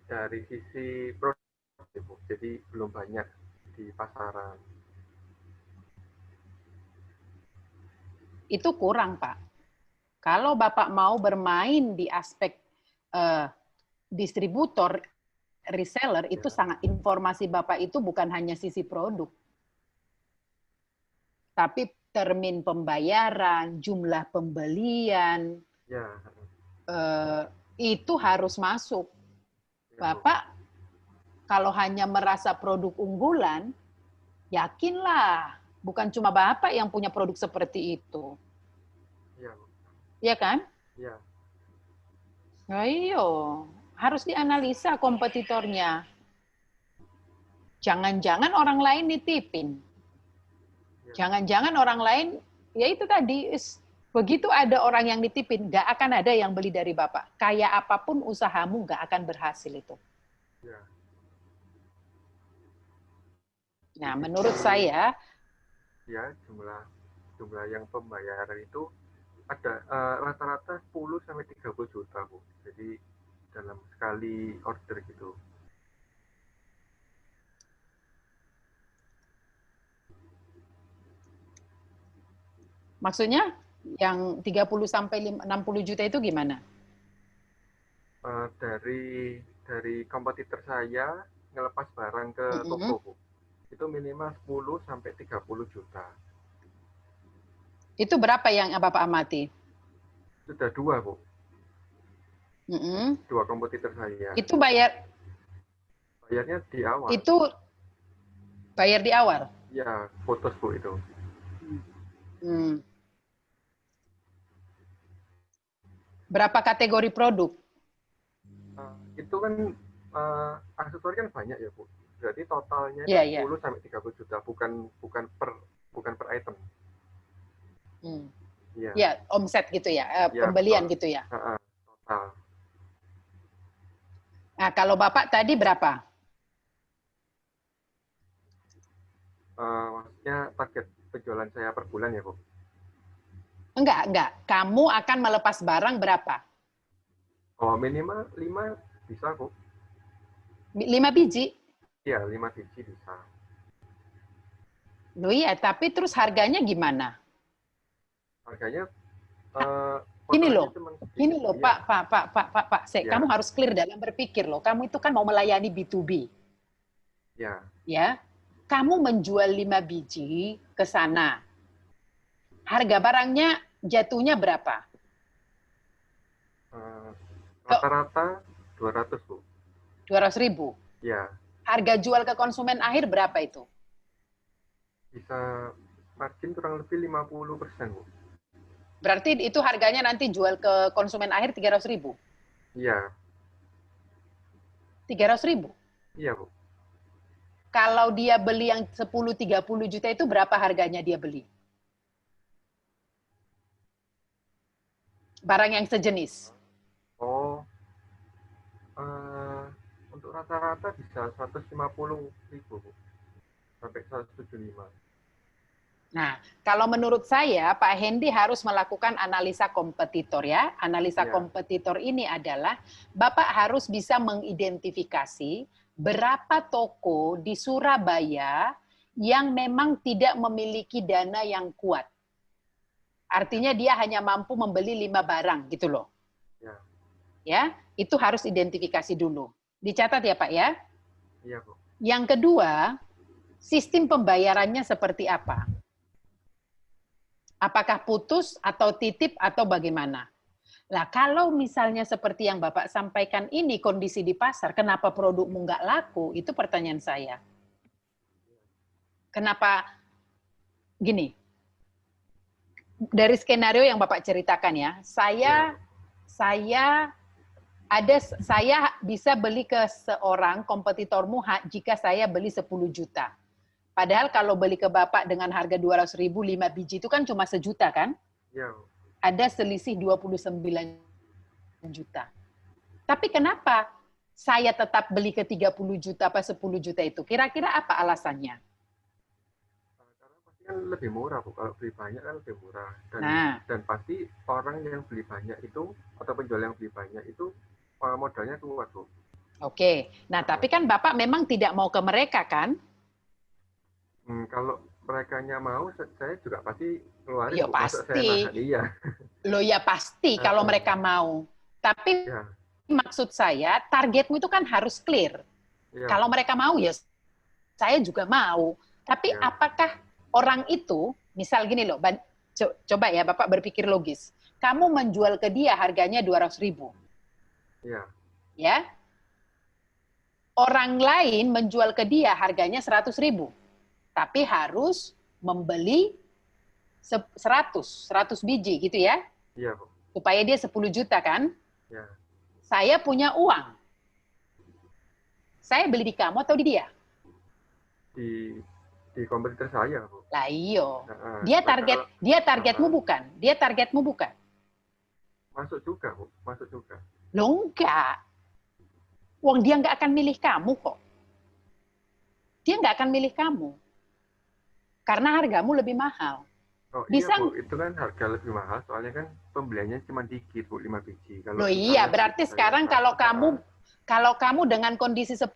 dari sisi produk, Bu. Jadi belum banyak di pasaran. Itu kurang, Pak. Kalau Bapak mau bermain di aspek distributor, reseller, itu sangat informasi Bapak itu bukan hanya sisi produk, tapi termin pembayaran, jumlah pembelian, itu harus masuk. Bapak kalau hanya merasa produk unggulan, yakinlah, bukan cuma Bapak yang punya produk seperti itu. Iya kan? Iya. Ayo, harus dianalisa kompetitornya. Jangan-jangan orang lain nitipin. Jangan-jangan orang lain, ya itu tadi, begitu ada orang yang nitipin, nggak akan ada yang beli dari Bapak. Kayak apapun usahamu, nggak akan berhasil itu. Nah, menurut saya, ya jumlah yang pembayaran itu ada rata-rata 10 sampai 30 juta, Bu. Jadi dalam sekali order gitu. Maksudnya yang 30 sampai 60 juta itu gimana? Dari kompetitor saya ngelepas barang ke toko, Bu. Itu minimal 10 sampai 30 juta. Itu berapa yang Bapak amati? Sudah 2, Bu. 2 kompetitor saya. Itu bayarnya di awal. Itu bayar di awal? Ya, putus, Bu, itu. Berapa kategori produk? Itu kan aksesori kan banyak ya, Bu. Berarti totalnya 10 sampai 30 juta, bukan per item. Ya, omset gitu ya, pembelian betul. gitu ya. Total. Nah, kalau Bapak tadi berapa? Maksudnya target penjualan saya per bulan ya, Bu? Enggak. Kamu akan melepas barang berapa? Oh, minimal 5 bisa, Bu. 5 biji? Iya, 5 biji bisa. Loh iya, tapi terus harganya gimana? Harganya Ini loh, ya. Pak, kamu harus clear dalam berpikir loh. Kamu itu kan mau melayani B2B. Ya. Kamu menjual 5 biji ke sana. Harga barangnya jatuhnya berapa? Rata-rata 200, Bu. 200.000? Ya. Harga jual ke konsumen akhir berapa itu? Bisa margin kurang lebih 50%, Bu. Berarti itu harganya nanti jual ke konsumen akhir 300.000? Iya. 300.000? Iya, Bu. Kalau dia beli yang 10-30 juta itu berapa harganya dia beli? Barang yang sejenis. Oh, untuk rata-rata bisa 150.000, Bu. Sampai 175. Nah, kalau menurut saya, Pak Hendy harus melakukan analisa kompetitor ya. Analisa kompetitor ini adalah, Bapak harus bisa mengidentifikasi berapa toko di Surabaya yang memang tidak memiliki dana yang kuat. Artinya dia hanya mampu membeli 5 barang gitu loh. Ya, itu harus identifikasi dulu. Dicatat ya Pak ya. Iya, Bu. Yang kedua, sistem pembayarannya seperti apa? Apakah putus atau titip atau bagaimana? Nah, kalau misalnya seperti yang Bapak sampaikan ini kondisi di pasar, kenapa produkmu nggak laku? Itu pertanyaan saya. Kenapa gini? Dari skenario yang Bapak ceritakan ya, saya bisa beli ke seorang kompetitormu jika saya beli 10 juta. Padahal kalau beli ke Bapak dengan harga 200.000, 5 biji itu kan cuma 1 juta kan? Ya. Ada selisih 29 juta. Tapi kenapa saya tetap beli ke 30 juta apa 10 juta itu? Kira-kira apa alasannya? Karena pasti kan lebih murah, Bu. Kalau beli banyak kan lebih murah. Dan pasti orang yang beli banyak itu, atau penjual yang beli banyak itu, modalnya kuat, Bu. Oke. Nah, tapi kan Bapak memang tidak mau ke mereka kan? Kalau mereka mau, saya juga pasti keluarin. Iya, pasti. Iya. Loh ya pasti kalau mereka mau. Tapi Ya, maksud saya, targetmu itu kan harus clear. ya, Kalau mereka mau, ya saya juga mau. Tapi ya, apakah orang itu, misal gini loh, coba ya Bapak berpikir logis. Kamu menjual ke dia harganya 200.000. ya, Ya. Orang lain menjual ke dia harganya 100.000. Tapi harus membeli 100 biji gitu ya. iya, Bu. Supaya dia 10 juta kan. Ya, Saya punya uang. Saya beli di kamu atau di dia? di kompetitor saya, Bu. Lah iyo. Nah, Dia targetmu bukan. Dia targetmu bukan. masuk juga, Bu. Masuk juga. Loh enggak. Wong dia nggak akan milih kamu kok. Dia nggak akan milih kamu. Karena hargamu lebih mahal. Oh Bisa, iya, Bu. Itu kan harga lebih mahal, soalnya kan pembeliannya cuma dikit, Bu, 5 biji. Loh iya, berarti sekarang kalau kamu dengan kondisi 10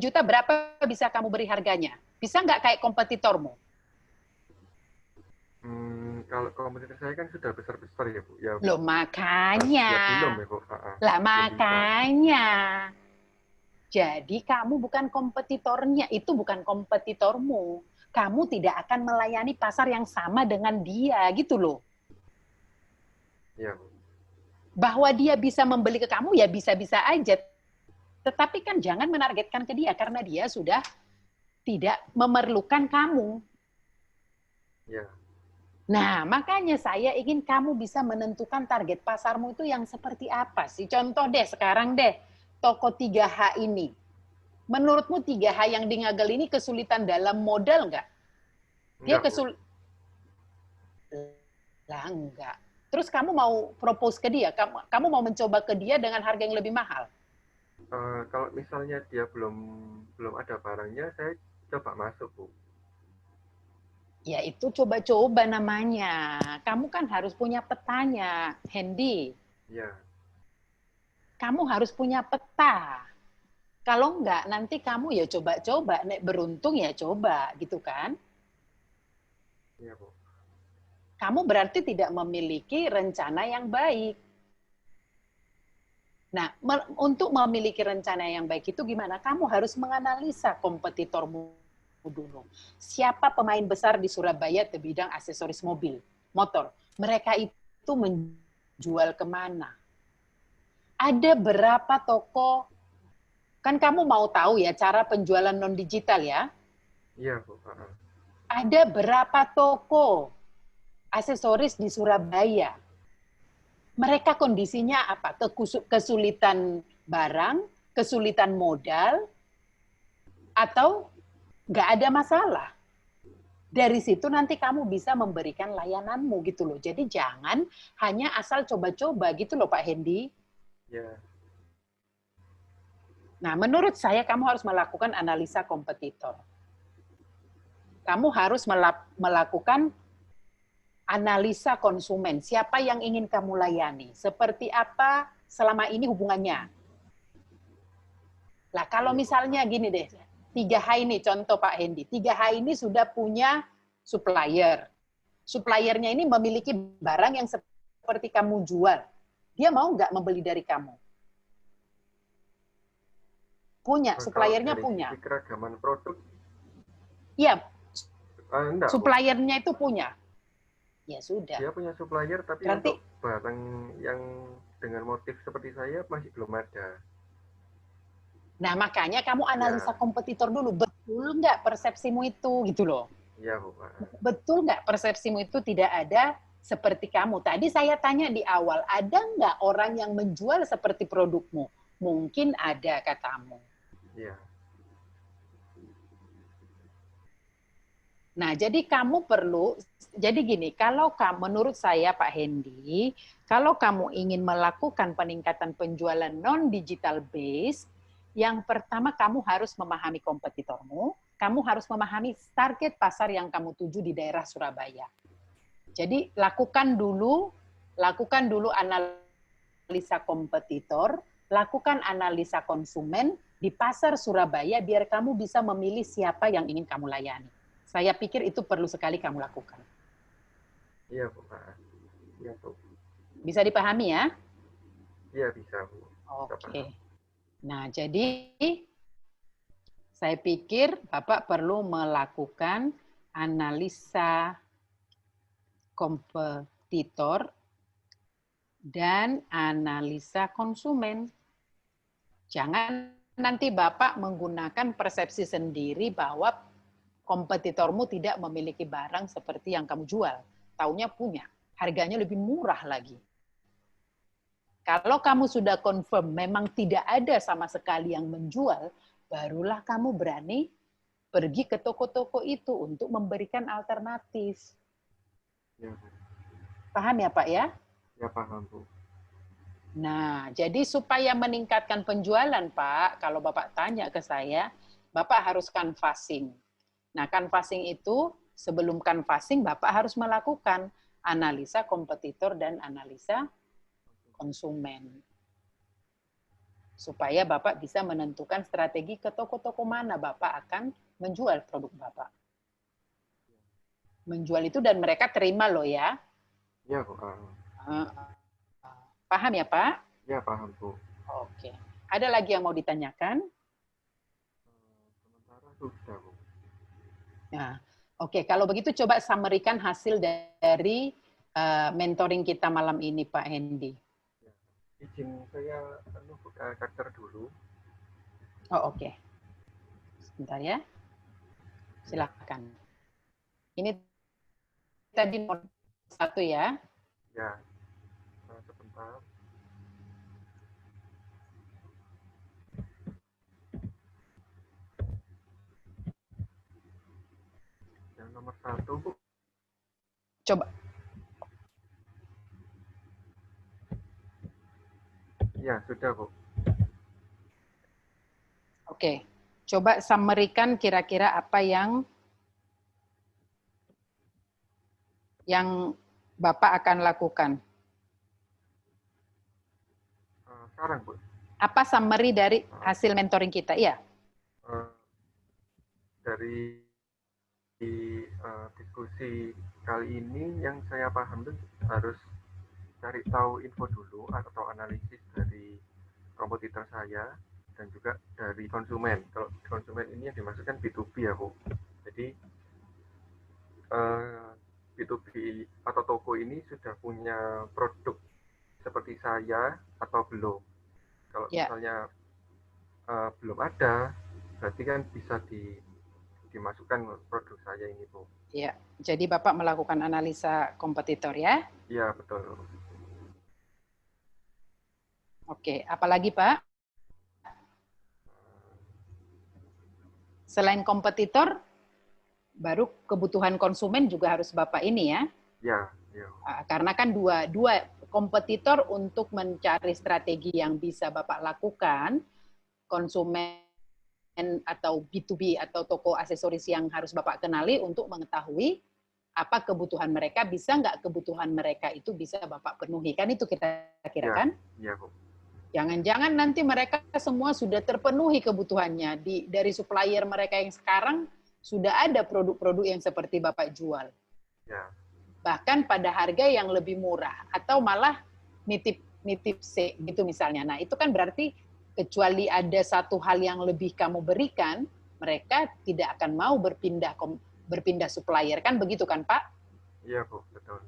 juta, berapa bisa kamu beri harganya? Bisa nggak kayak kompetitormu? Kalau kompetitor saya kan sudah besar-besar ya, Bu. Ya, Loh makanya. ya belum ya, Bu. Lah makanya. Jadi kamu bukan kompetitornya, itu bukan kompetitormu. Kamu tidak akan melayani pasar yang sama dengan dia, gitu loh. Iya, Bu. Bahwa dia bisa membeli ke kamu, ya bisa-bisa aja. Tetapi kan jangan menargetkan ke dia, karena dia sudah tidak memerlukan kamu. Iya. Nah, makanya saya ingin kamu bisa menentukan target pasarmu itu yang seperti apa sih. Contoh deh, sekarang deh, toko 3H ini. Menurutmu 3H yang di Ngagel ini kesulitan dalam modal nggak? Dia kesulitan. Lah enggak. Terus kamu mau propose ke dia? Kamu mau mencoba ke dia dengan harga yang lebih mahal? Kalau misalnya dia belum ada barangnya, saya coba masuk, Bu. Ya itu coba-coba namanya. Kamu kan harus punya petanya, Hendy. Iya. Kamu harus punya peta. Kalau enggak, nanti kamu ya coba-coba. Nek beruntung ya coba, gitu kan? Iya, Bu. Kamu berarti tidak memiliki rencana yang baik. Nah, untuk memiliki rencana yang baik itu gimana? Kamu harus menganalisa kompetitormu dulu. Siapa pemain besar di Surabaya di bidang aksesoris mobil, motor? Mereka itu menjual kemana? Ada berapa toko? Kan kamu mau tahu ya cara penjualan non-digital ya? Iya, Bu. Ada berapa toko aksesoris di Surabaya? Mereka kondisinya apa? Kesulitan barang, kesulitan modal, atau nggak ada masalah. Dari situ nanti kamu bisa memberikan layananmu gitu loh. Jadi jangan hanya asal coba-coba gitu loh Pak Hendy. Ya. Nah, menurut saya kamu harus melakukan analisa kompetitor. Kamu harus melakukan analisa konsumen. Siapa yang ingin kamu layani? Seperti apa selama ini hubungannya? Lah kalau misalnya gini deh, 3H ini contoh Pak Hendy, 3H ini sudah punya supplier. Suppliernya ini memiliki barang yang seperti kamu jual. Dia mau nggak membeli dari kamu? Punya, suppliernya punya. Keragaman produk? Iya, suppliernya itu punya. Ya sudah. Dia punya supplier, tapi berarti, untuk barang yang dengan motif seperti saya masih belum ada. Nah, makanya kamu analisa kompetitor dulu. Betul nggak persepsimu itu? Gitu loh. Iya, Bu. Betul nggak persepsimu itu tidak ada seperti kamu? Tadi saya tanya di awal, ada nggak orang yang menjual seperti produkmu? Mungkin ada, katamu. Iya. Nah, jadi kamu perlu, jadi gini, kalau kamu, menurut saya Pak Hendy, kalau kamu ingin melakukan peningkatan penjualan non-digital base, yang pertama kamu harus memahami kompetitormu, kamu harus memahami target pasar yang kamu tuju di daerah Surabaya. Jadi lakukan dulu analisa kompetitor, lakukan analisa konsumen di pasar Surabaya biar kamu bisa memilih siapa yang ingin kamu layani. Saya pikir itu perlu sekali kamu lakukan. Iya, Bu. Iya, Bu. Bisa dipahami ya? Iya, bisa, Bu. Oke. Nah, jadi saya pikir Bapak perlu melakukan analisa kompetitor dan analisa konsumen. Jangan nanti Bapak menggunakan persepsi sendiri bahwa kompetitormu tidak memiliki barang seperti yang kamu jual. Taunya punya. Harganya lebih murah lagi. Kalau kamu sudah confirm memang tidak ada sama sekali yang menjual, barulah kamu berani pergi ke toko-toko itu untuk memberikan alternatif. Ya, Bu. Paham ya Pak ya? Ya, paham, Bu. Nah, jadi supaya meningkatkan penjualan, Pak, kalau Bapak tanya ke saya, Bapak harus canvassing. Nah, canvassing itu, sebelum canvassing, Bapak harus melakukan analisa kompetitor dan analisa konsumen. Supaya Bapak bisa menentukan strategi ke toko-toko mana Bapak akan menjual produk Bapak. Menjual itu dan mereka terima loh ya. Ya, Bu. Paham ya, Pak? Ya, paham, Bu. Oke. Ada lagi yang mau ditanyakan? Sementara sudah, Bu. Nah, oke. Kalau begitu coba summary-kan hasil dari mentoring kita malam ini, Pak Hendy. Ya. Izin saya karakter dulu. Oh, oke. Sebentar ya. Silakan. Ini tadi nomor 1 ya. Ya. Sebentar. Yang nomor 1, Bu. Coba. Ya, sudah, Bu. Oke. Coba summary-kan kira-kira apa yang Bapak akan lakukan. Sekarang, Bu. Apa summary dari hasil mentoring kita? Iya. Dari diskusi kali ini yang saya paham itu harus cari tahu info dulu atau analisis dari kompetitor saya dan juga dari konsumen. Kalau konsumen ini yang dimaksudkan B2B ya, Bu. Jadi B2B atau toko ini sudah punya produk seperti saya atau belum. Kalau misalnya belum ada, berarti kan bisa dimasukkan produk saya ini, Bu. Ya, jadi Bapak melakukan analisa kompetitor ya? Iya, betul. Oke, apalagi Pak? Selain kompetitor, baru kebutuhan konsumen juga harus Bapak ini ya? Ya, ya. Karena kan dua kompetitor untuk mencari strategi yang bisa Bapak lakukan, konsumen atau B2B atau toko aksesoris yang harus Bapak kenali untuk mengetahui apa kebutuhan mereka, bisa nggak kebutuhan mereka itu bisa Bapak penuhi. Kan itu kira-kira kan? Iya, Bu. Jangan-jangan nanti mereka semua sudah terpenuhi kebutuhannya. Dari supplier mereka yang sekarang sudah ada produk-produk yang seperti Bapak jual. Ya. Bahkan pada harga yang lebih murah. Atau malah nitip C gitu misalnya. Nah itu kan berarti kecuali ada satu hal yang lebih kamu berikan, mereka tidak akan mau berpindah supplier. Kan begitu kan Pak? Iya, Bu. Betul.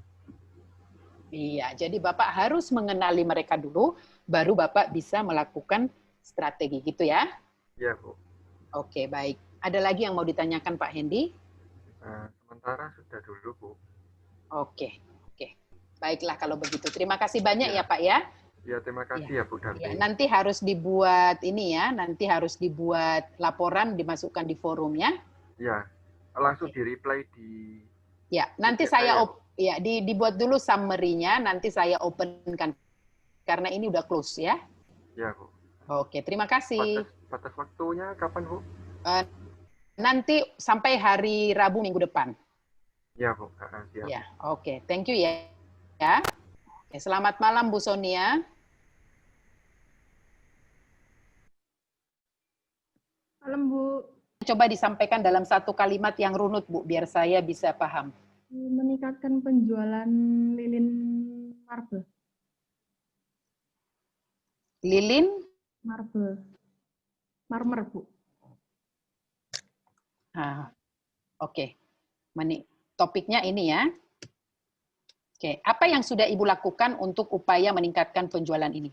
Iya, jadi Bapak harus mengenali mereka dulu, baru Bapak bisa melakukan strategi gitu ya? Iya, Bu. Oke, baik. Ada lagi yang mau ditanyakan Pak Hendy? Sementara sudah dulu, Bu. Oke. Baiklah kalau begitu. Terima kasih banyak ya Pak ya. Ya, terima kasih ya Bu Darti. Ya, nanti harus dibuat ini ya, nanti harus dibuat laporan, dimasukkan di forumnya. Ya, langsung di-reply di... Ya, nanti saya dibuat dulu summary-nya, nanti saya open-kan. Karena ini udah close ya. Ya, Bu. Oke, terima kasih. Batas waktunya kapan, Bu? Nanti sampai hari Rabu minggu depan. Ya, Bu. Siap. Ya, oke. Thank you ya. Oke, selamat malam Bu Sonia. Malam, Bu. Coba disampaikan dalam satu kalimat yang runut, Bu, biar saya bisa paham. Meningkatkan penjualan lilin marble. Lilin? Marmer, Bu. Oke. Topiknya ini ya. Oke, apa yang sudah Ibu lakukan untuk upaya meningkatkan penjualan ini?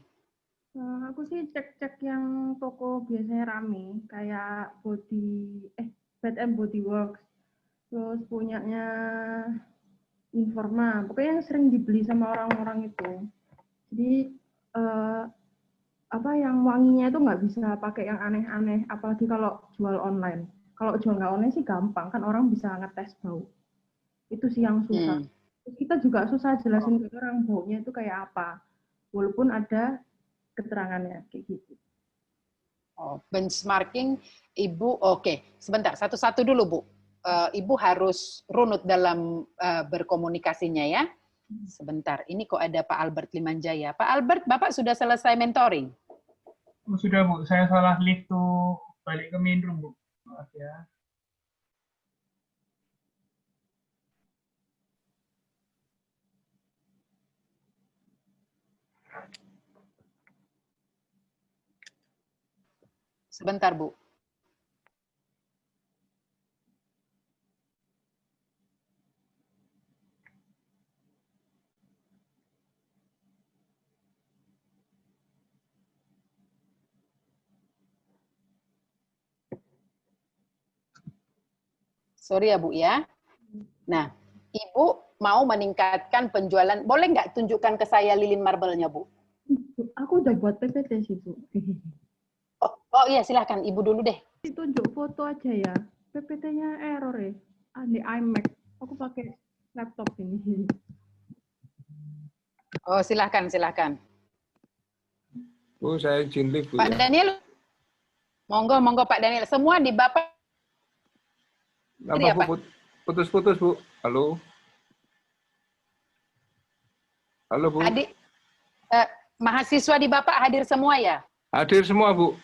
Aku sih cek-cek yang toko biasanya rame, kayak Bath and Body Works, terus punyanya Informa, pokoknya yang sering dibeli sama orang-orang itu. Jadi yang wanginya itu nggak bisa pakai yang aneh-aneh, apalagi kalau jual online. Kalau jual nggak online sih gampang, kan orang bisa ngetes bau. Itu sih yang susah. Kita juga susah jelasin ke orang baunya itu kayak apa, walaupun ada keterangannya kayak gitu. Benchmarking, Ibu, oke, sebentar, satu-satu dulu Bu. Ibu harus runut dalam berkomunikasinya ya. Sebentar, ini kok ada Pak Albert Limanjaya. Pak Albert, Bapak sudah selesai mentoring? Oh, sudah Bu, saya salah lift tuh balik ke main room Bu. Maaf ya. Sebentar, Bu. Sorry ya, Bu ya. Nah, Ibu mau meningkatkan penjualan. Boleh nggak tunjukkan ke saya lilin marble-nya, Bu? Aku udah buat PPT sih, Bu. Oh iya, silahkan. Ibu dulu deh. Tunjuk foto aja ya. PPT-nya error ya. Di iMac. Aku pakai laptop ini. Oh, silahkan, silahkan. Bu, saya izin live, Bu. Pak Daniel, monggo Pak Daniel. Semua di Bapak. Apa, Ya, Bu? Putus-putus, Bu. Halo? Halo, Bu. Mahasiswa di Bapak hadir semua ya? Hadir semua, Bu.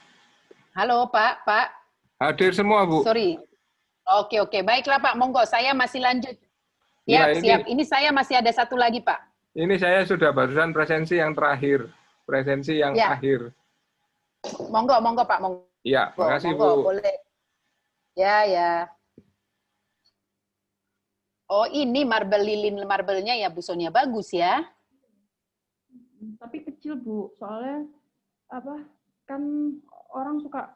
Halo, Pak. Hadir semua, Bu. Sorry. Oke. Baiklah, Pak. Monggo, saya masih lanjut. Ya, Siap. Ini saya masih ada satu lagi, Pak. Ini saya sudah barusan presensi yang terakhir. Presensi yang akhir. Monggo, Pak. Monggo. Iya, makasih, monggo, Bu. boleh. Ya. Oh, ini lilin marble-nya ya, Bu Sonia. Bagus ya. Tapi kecil, Bu. Soalnya kan orang suka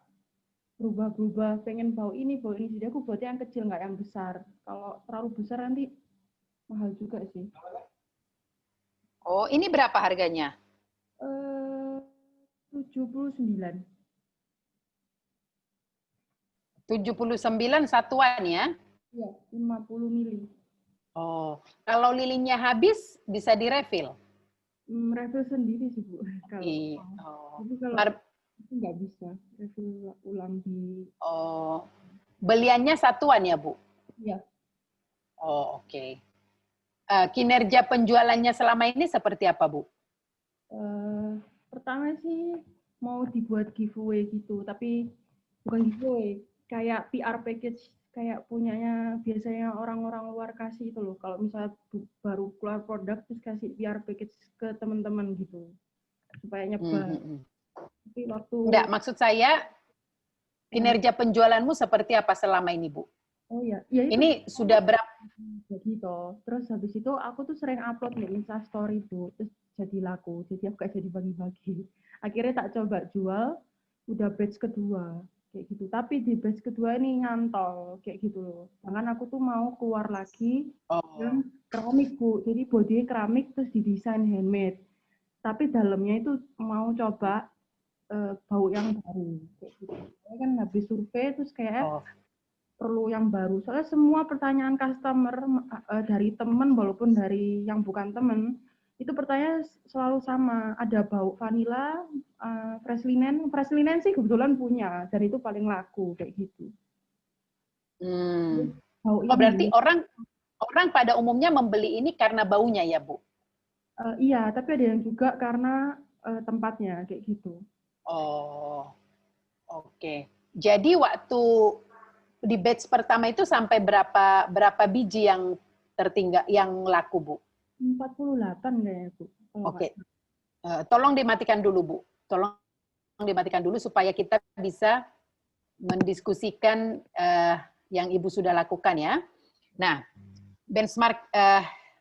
berubah-berubah, pengen bau ini. Jadi aku buatnya yang kecil, nggak yang besar. Kalau terlalu besar nanti mahal juga sih. Oh, ini berapa harganya? 79. 79 satuan ya? Iya, 50 mili. Oh, kalau lilinnya habis bisa direfill? Refill sendiri sih, Bu. Tapi kalau itu nggak bisa refill ulang di. Oh, beliannya satuan ya, Bu? Iya. Oh, oke. Kinerja penjualannya selama ini seperti apa, Bu? Pertama sih mau dibuat giveaway gitu, tapi bukan giveaway, kayak PR package, kayak punyanya biasanya orang-orang luar kasih itu loh. Kalau misalnya baru keluar produk terus kasih PR package ke teman-teman gitu, supaya nyebar. Tapi Enggak, maksud saya kinerja penjualanmu seperti apa selama ini, Bu? Oh iya, ya itu. Ini sudah berapa? Jadi terus habis itu aku tuh sering upload di Instastory, Bu, terus jadi laku, jadi aku kayak jadi bagi-bagi. Akhirnya tak coba jual, udah batch kedua kayak gitu. Tapi di batch kedua ini ngantol kayak gitu loh. Jangan aku tuh mau keluar lagi yang keramik, Bu. Jadi bodinya keramik terus didesain handmade. Tapi dalamnya itu mau coba bau yang baru kayak gitu. Saya kan habis survei terus kayak perlu yang baru. Soalnya semua pertanyaan customer dari temen walaupun dari yang bukan temen itu pertanyaan selalu sama. Ada bau vanilla, fresh linen. Fresh linen sih kebetulan punya dan itu paling laku kayak gitu. Berarti orang pada umumnya membeli ini karena baunya ya, Bu? Iya, tapi ada yang juga karena tempatnya kayak gitu. Oh, oke. Jadi waktu di batch pertama itu sampai berapa biji yang tertinggal, yang laku, Bu? 48 kayaknya, Bu. Oke. Tolong dimatikan dulu, Bu. Tolong dimatikan dulu supaya kita bisa mendiskusikan yang Ibu sudah lakukan ya. Nah, benchmark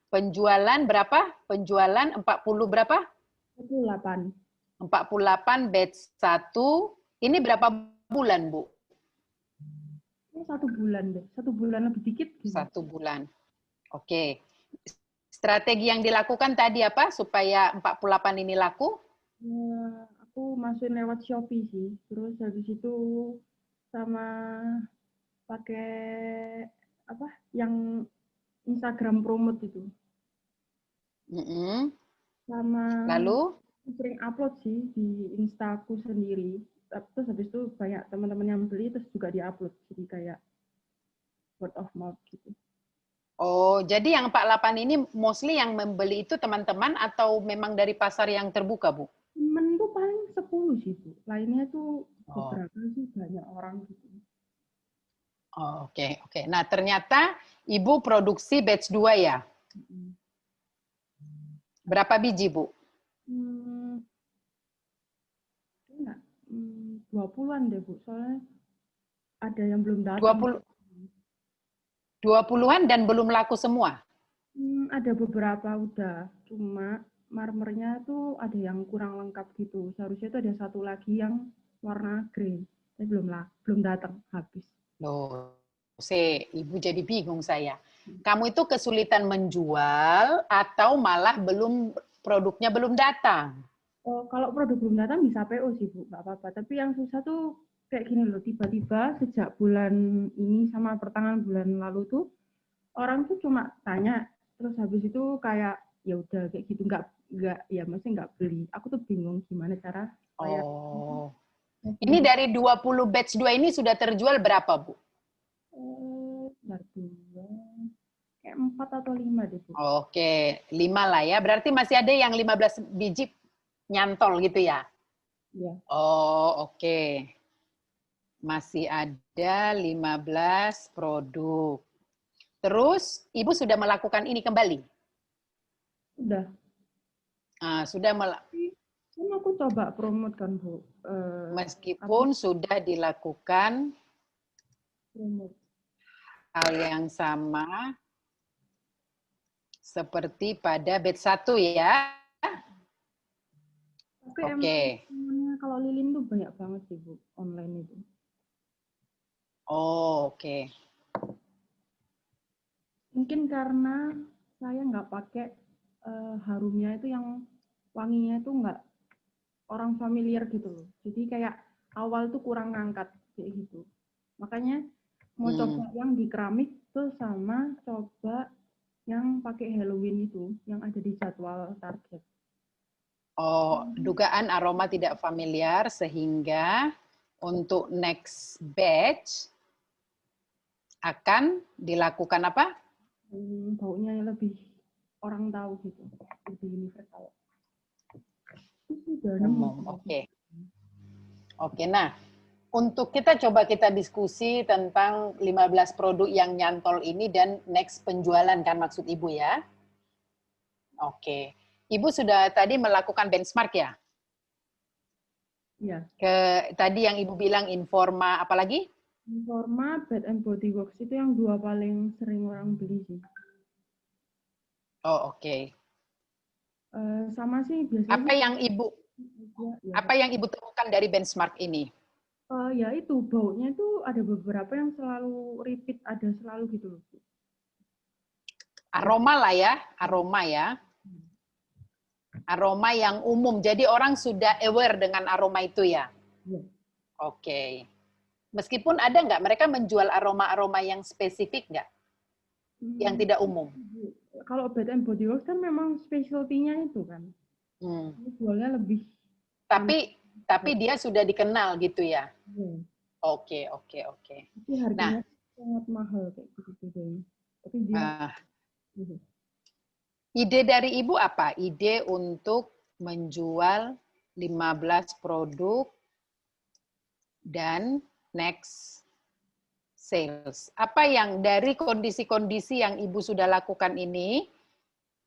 penjualan berapa? Penjualan 40 berapa? 48. 48 batch 1. Ini berapa bulan, Bu? Ini 1 bulan deh. 1 bulan lebih dikit. Gitu. 1 bulan. Oke. Strategi yang dilakukan tadi apa supaya 48 ini laku? Aku masukin lewat Shopee sih. Terus habis itu sama pakai apa yang Instagram promote itu. Sama lalu sering upload sih di Instaku sendiri. Terus habis itu banyak teman-teman yang beli terus juga diupload. Jadi kayak word of mouth gitu. Oh, jadi yang 48 ini mostly yang membeli itu teman-teman atau memang dari pasar yang terbuka, Bu? Temen tuh paling 10 sih, Bu. Lainnya tuh beberapa sih banyak orang gitu. Oh, oke. Nah, ternyata Ibu produksi batch 2 ya? Berapa biji, Bu? 20-an deh, Bu. Soalnya ada yang belum datang. 20-an dan belum laku semua? Ada beberapa udah. Cuma marmernya tuh ada yang kurang lengkap gitu. Seharusnya itu ada satu lagi yang warna grey. Tapi belum datang, habis. Loh, Ibu jadi bingung saya. Kamu itu kesulitan menjual atau malah produknya belum datang? Oh, kalau produk belum datang bisa PO sih, Bu. Nggak apa-apa. Tapi yang susah tuh kayak gini loh. Tiba-tiba sejak bulan ini sama pertengahan bulan lalu tuh orang tuh cuma tanya. Terus habis itu kayak ya udah kayak gitu. Nggak ya maksudnya nggak beli. Aku tuh bingung gimana cara supaya ini dari 20 batch 2 ini sudah terjual berapa, Bu? Kayak 4 atau 5 deh, Bu. Oke, 5 lah ya. Berarti masih ada yang 15 biji nyantol gitu ya? Iya. Oh, oke. Masih ada 15 produk. Terus, Ibu sudah melakukan ini kembali? Sudah. Sudah Kan aku coba promote kan, Bu. Meskipun sudah dilakukan hal yang sama seperti pada batch 1 ya. Tapi kalau lilin tuh banyak banget sih, Bu, online itu. Oh, oke. Mungkin karena saya nggak pakai harumnya itu yang wanginya itu nggak orang familiar gitu loh. Jadi kayak awal tuh kurang ngangkat kayak gitu. Makanya mau coba yang di keramik tuh sama coba yang pakai Halloween itu yang ada di jadwal target. Oh, dugaan aroma tidak familiar sehingga untuk next batch akan dilakukan apa? Baunya lebih orang tahu gitu, lebih universal. Oke, nah untuk kita diskusi tentang 15 produk yang nyantol ini dan next penjualan kan maksud Ibu ya? Oke. Ibu sudah tadi melakukan benchmark ya? Iya. Tadi yang Ibu bilang Informa, apalagi? Informa, Bath and Body Works itu yang 2 paling sering orang beli sih. Oh, oke. Sama sih biasanya. Apa yang Ibu temukan dari benchmark ini? Ya itu baunya itu ada beberapa yang selalu repeat, ada selalu gitu loh. Aroma lah ya, aroma ya. Aroma yang umum, jadi orang sudah aware dengan aroma itu ya? Oke. Meskipun ada nggak, mereka menjual aroma-aroma yang spesifik nggak? Yang tidak umum? Kalau Bath and Body Works kan memang specialty-nya itu kan. Jualnya lebih. Tapi dia sudah dikenal gitu ya? Oke. Tapi harganya sangat mahal kayak gitu. Tapi dia ide dari Ibu apa? Ide untuk menjual 15 produk dan next sales. Apa yang dari kondisi-kondisi yang Ibu sudah lakukan ini,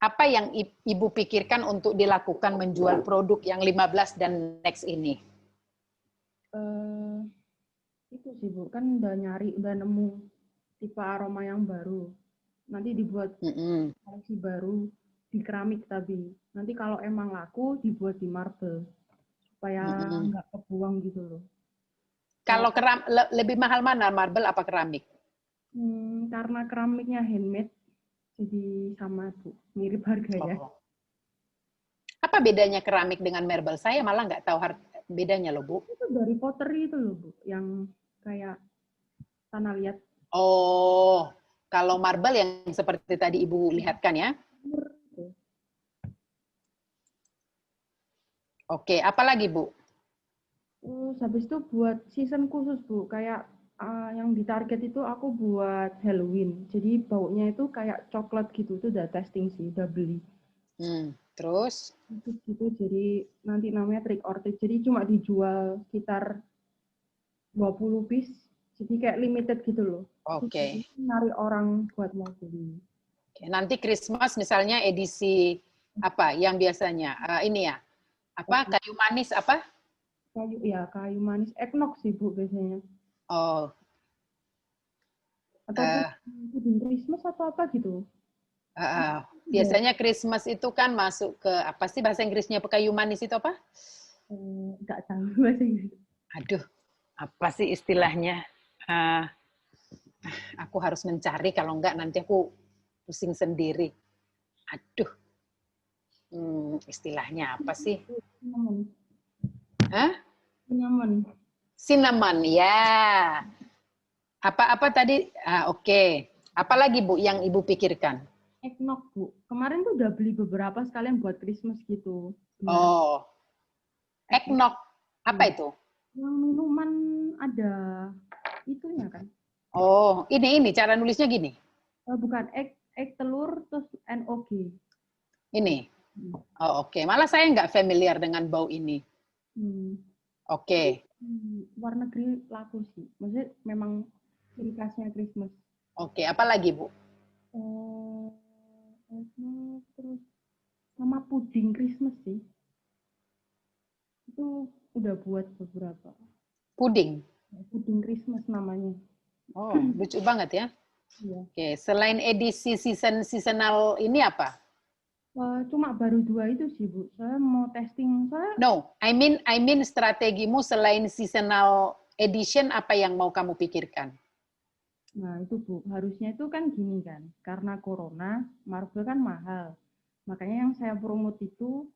apa yang Ibu pikirkan untuk dilakukan menjual produk yang 15 dan next ini? Itu sih Bu, kan udah nemu tipe aroma yang baru. Nanti dibuat koleksi baru di keramik tapi. Nanti kalau emang laku dibuat di marble supaya nggak kebuang gitu loh. Kalau lebih mahal mana, marble apa keramik? Karena keramiknya handmade, jadi sama Bu, mirip harganya. Apa bedanya keramik dengan marble? Saya malah nggak tahu bedanya loh Bu. Itu dari pottery itu loh Bu, yang kayak tanah liat. Oh, kalau marble yang seperti tadi Ibu lihatkan ya. Oke, apa lagi Bu? Terus habis itu buat season khusus Bu, kayak yang ditarget itu aku buat Halloween. Jadi baunya itu kayak coklat gitu, itu udah testing sih, udah beli. Terus? Gitu, jadi nanti namanya trick or treat. Jadi cuma dijual sekitar 20 piece. Jadi kayak limited gitu loh. Oke. Nyari orang buat mau beli. Oke, nanti Christmas misalnya edisi apa yang biasanya? Ini ya. Apa? Kayu manis apa? Kayu manis. Eggnog sih Bu biasanya. Oh. Atau puding Christmas atau apa gitu. Biasanya Christmas itu kan masuk ke apa sih bahasa Inggrisnya kayu manis itu apa? Nggak tahu bahasa Inggris. Aduh, apa sih istilahnya? Aku harus mencari, kalau enggak nanti aku pusing sendiri. Aduh, istilahnya apa sih? Cinnamon. Hah? Cinnamon, ya. Apa tadi? Oke. Apa lagi Bu yang Ibu pikirkan? Eggnog Bu. Kemarin tuh udah beli beberapa sekalian buat Christmas gitu. Oh, eggnog. Apa itu? Yang minuman ada itunya kan? Oh, ini cara nulisnya gini? Bukan, egg telur terus NOG. Ini? Oh, oke. Malah saya nggak familiar dengan bau ini. Oke. Luar negeri laku sih. Maksudnya memang ciri khasnya Christmas. Oke, apa lagi Bu? Terus sama puding Christmas sih. Itu udah buat beberapa. Puding? Puding Christmas namanya. Oh, lucu banget ya. Iya. Oke, selain edisi seasonal ini apa? Cuma baru 2 itu sih Bu. Saya mau testing. No, I mean strategimu selain seasonal edition apa yang mau kamu pikirkan? Nah itu Bu, harusnya itu kan gini kan, karena corona, marble kan mahal. Makanya yang saya promote itu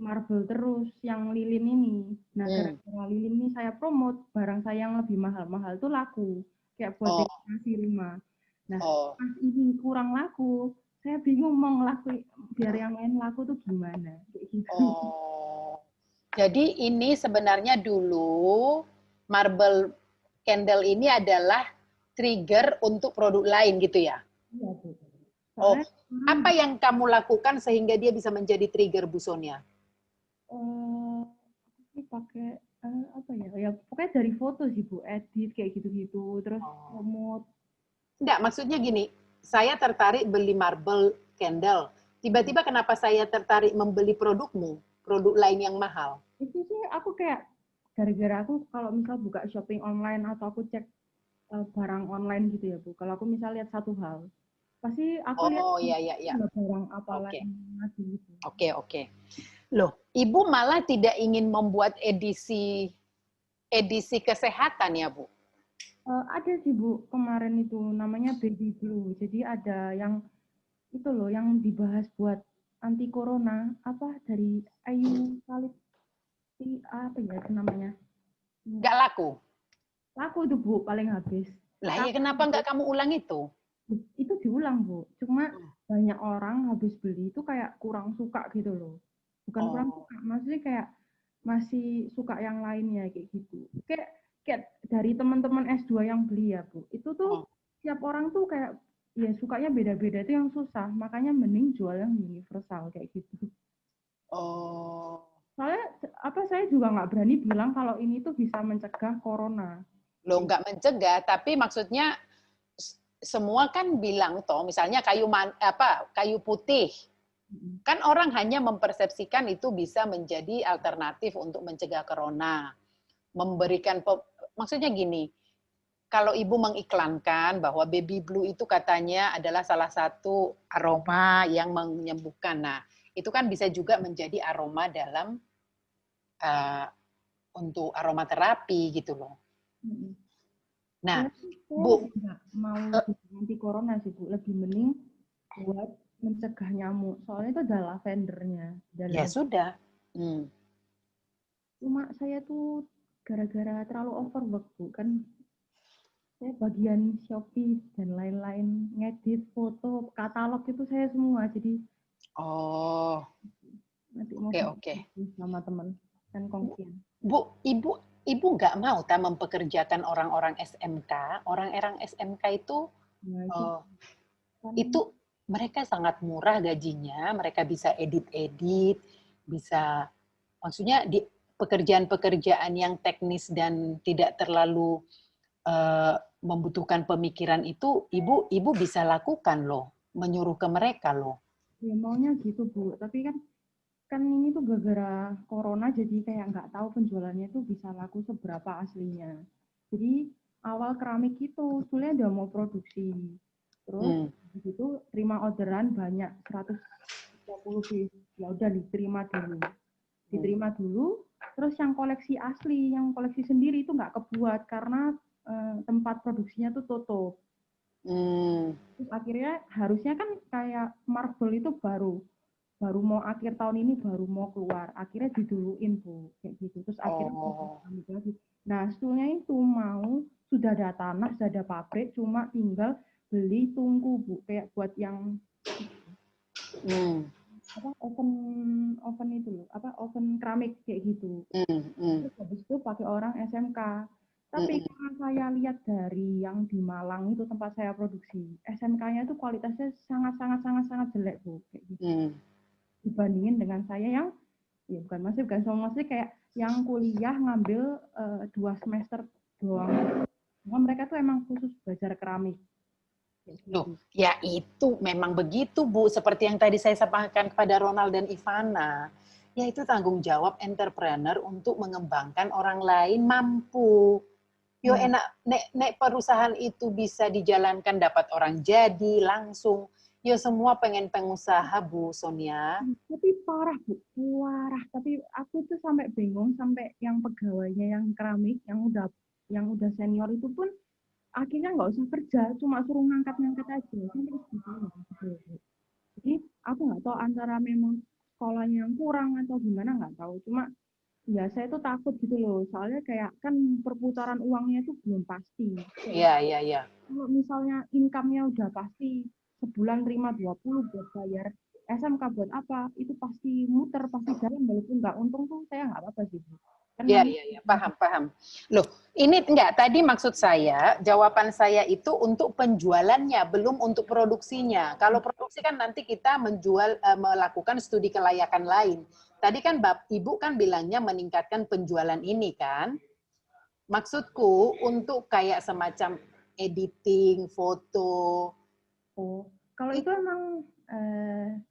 marble terus, yang lilin ini. Nah gara-gara lilin ini saya promote, barang saya yang lebih mahal-mahal itu laku. Kayak buat dekorasi rumah. Nah pas ini kurang laku, saya bingung mau ngelakuin, biar yang lain laku tuh gimana. Kayak gitu. Jadi ini sebenarnya dulu marble candle ini adalah trigger untuk produk lain gitu ya? Iya, Bu. Apa yang kamu lakukan sehingga dia bisa menjadi trigger Bu Sonia? Pakai apa ya? Ya pokoknya dari foto sih Bu, edit kayak gitu-gitu, terus promote. Enggak, maksudnya gini, saya tertarik beli marble candle. Tiba-tiba kenapa saya tertarik membeli produkmu, produk lain yang mahal? Itu sih aku kayak gara-gara aku kalau misal buka shopping online atau aku cek barang online gitu ya Bu. Kalau aku misal lihat satu hal, pasti aku lihat barang apa lagi gitu. Oke. Loh, Ibu malah tidak ingin membuat edisi kesehatan ya Bu? Ada sih Bu, kemarin itu namanya Baby Blue. Jadi ada yang itu loh yang dibahas buat anti corona apa dari Ayu Salib apa ya itu namanya? Nggak laku? Laku itu Bu, paling habis. Lah ya kenapa nggak kamu ulang itu? Itu diulang Bu, cuma banyak orang habis beli itu kayak kurang suka gitu loh. Bukan kurang suka, maksudnya kayak masih suka yang lainnya kayak gitu. Kayak dari teman-teman S2 yang beli ya Bu, itu tuh tiap orang tuh kayak ya sukanya beda-beda, itu yang susah. Makanya mending jual yang universal kayak gitu. Soalnya saya juga nggak berani bilang kalau ini tuh bisa mencegah corona. Loh, nggak mencegah, tapi maksudnya semua kan bilang toh, misalnya kayu putih, kan orang hanya mempersepsikan itu bisa menjadi alternatif untuk mencegah corona. memberikan, maksudnya gini, kalau Ibu mengiklankan bahwa baby blue itu katanya adalah salah satu aroma yang menyembuhkan. Nah, itu kan bisa juga menjadi aroma dalam untuk aromaterapi gitu loh. Nah, Bu, nggak mau anti corona sih Bu, lebih mending buat mencegah nyamuk. Soalnya itu ada lavendernya. Ya sudah. Cuma saya tuh gara-gara terlalu overwork Bu, kan saya bagian Shopee dan lain-lain, ngedit foto, katalog itu saya semua. Jadi nanti mau sama teman kan kongsian. Bu, Ibu nggak mau mempekerjakan orang-orang SMK? Orang-orang SMK itu itu mereka sangat murah gajinya, mereka bisa edit-edit, bisa, maksudnya di pekerjaan-pekerjaan yang teknis dan tidak terlalu membutuhkan pemikiran itu, ibu bisa lakukan loh, menyuruh ke mereka loh. Ya maunya gitu Bu, tapi kan ini tuh gara-gara corona jadi kayak nggak tahu penjualannya tuh bisa laku seberapa aslinya. Jadi awal keramik itu sebetulnya udah mau produksi, terus begitu terima orderan banyak 130 piece, ya udah diterima dulu, terus yang koleksi asli, yang koleksi sendiri itu nggak kebuat karena tempat produksinya tuh tutup. Terus akhirnya harusnya kan kayak marble itu baru mau akhir tahun ini baru mau keluar, akhirnya diduluin Bu kayak gitu. Terus akhirnya lagi. Nah stulnya itu sudah ada tanah, sudah ada pabrik, cuma tinggal beli tungku Bu, kayak buat yang oven itu loh, oven keramik kayak gitu. Terus habis itu pakai orang SMK. Tapi karena saya lihat dari yang di Malang itu tempat saya produksi, SMK-nya itu kualitasnya sangat jelek Bu kayak gitu. Dibandingin dengan saya yang ya bukan semua kayak yang kuliah ngambil 2 semester doang. Nah, mereka tuh emang khusus belajar keramik. Loh, ya itu memang begitu Bu, seperti yang tadi saya sampaikan kepada Ronald dan Ivana. Ya itu tanggung jawab entrepreneur untuk mengembangkan orang lain mampu. Yo enak nek perusahaan itu bisa dijalankan, dapat orang jadi langsung. Yo semua pengen pengusaha Bu Sonia. Tapi parah Bu, parah. Tapi aku tuh sampai bingung, sampai yang pegawainya yang keramik, yang udah senior itu pun akhirnya nggak usah kerja, cuma suruh ngangkat aja. Jadi aku nggak tahu antara memang sekolahnya yang kurang atau gimana, nggak tahu. Cuma ya saya tuh takut gitu loh, soalnya kayak kan perputaran uangnya itu belum pasti. Iya. Kalau misalnya income-nya udah pasti sebulan terima 20 buat bayar SMK buat apa, itu pasti muter, pasti jalan, walaupun nggak untung tuh saya nggak apa-apa sih. Iya, paham. Loh, ini enggak, tadi maksud saya, jawaban saya itu untuk penjualannya, belum untuk produksinya. Kalau produksi kan nanti kita melakukan studi kelayakan lain. Tadi kan Ibu kan bilangnya meningkatkan penjualan ini kan. Maksudku untuk kayak semacam editing, foto. Kalau itu emang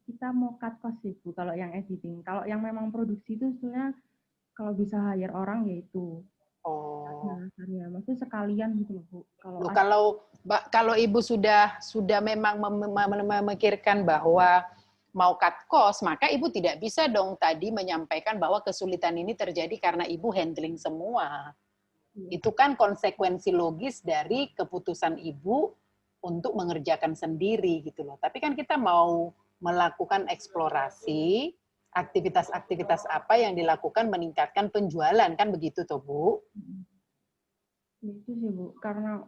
kita mau cut cost sih Bu, kalau yang editing. Kalau yang memang produksi itu sebenarnya kalau bisa hire orang ya itu. Nah, maksudnya sekalian gitu loh Bu. Kalau Ibu sudah memang memikirkan bahwa mau cut cost, maka Ibu tidak bisa dong tadi menyampaikan bahwa kesulitan ini terjadi karena Ibu handling semua. Itu kan konsekuensi logis dari keputusan Ibu untuk mengerjakan sendiri gitu loh. Tapi kan kita mau melakukan eksplorasi, aktivitas-aktivitas apa yang dilakukan meningkatkan penjualan, kan begitu toh Bu? Itu sih Bu, karena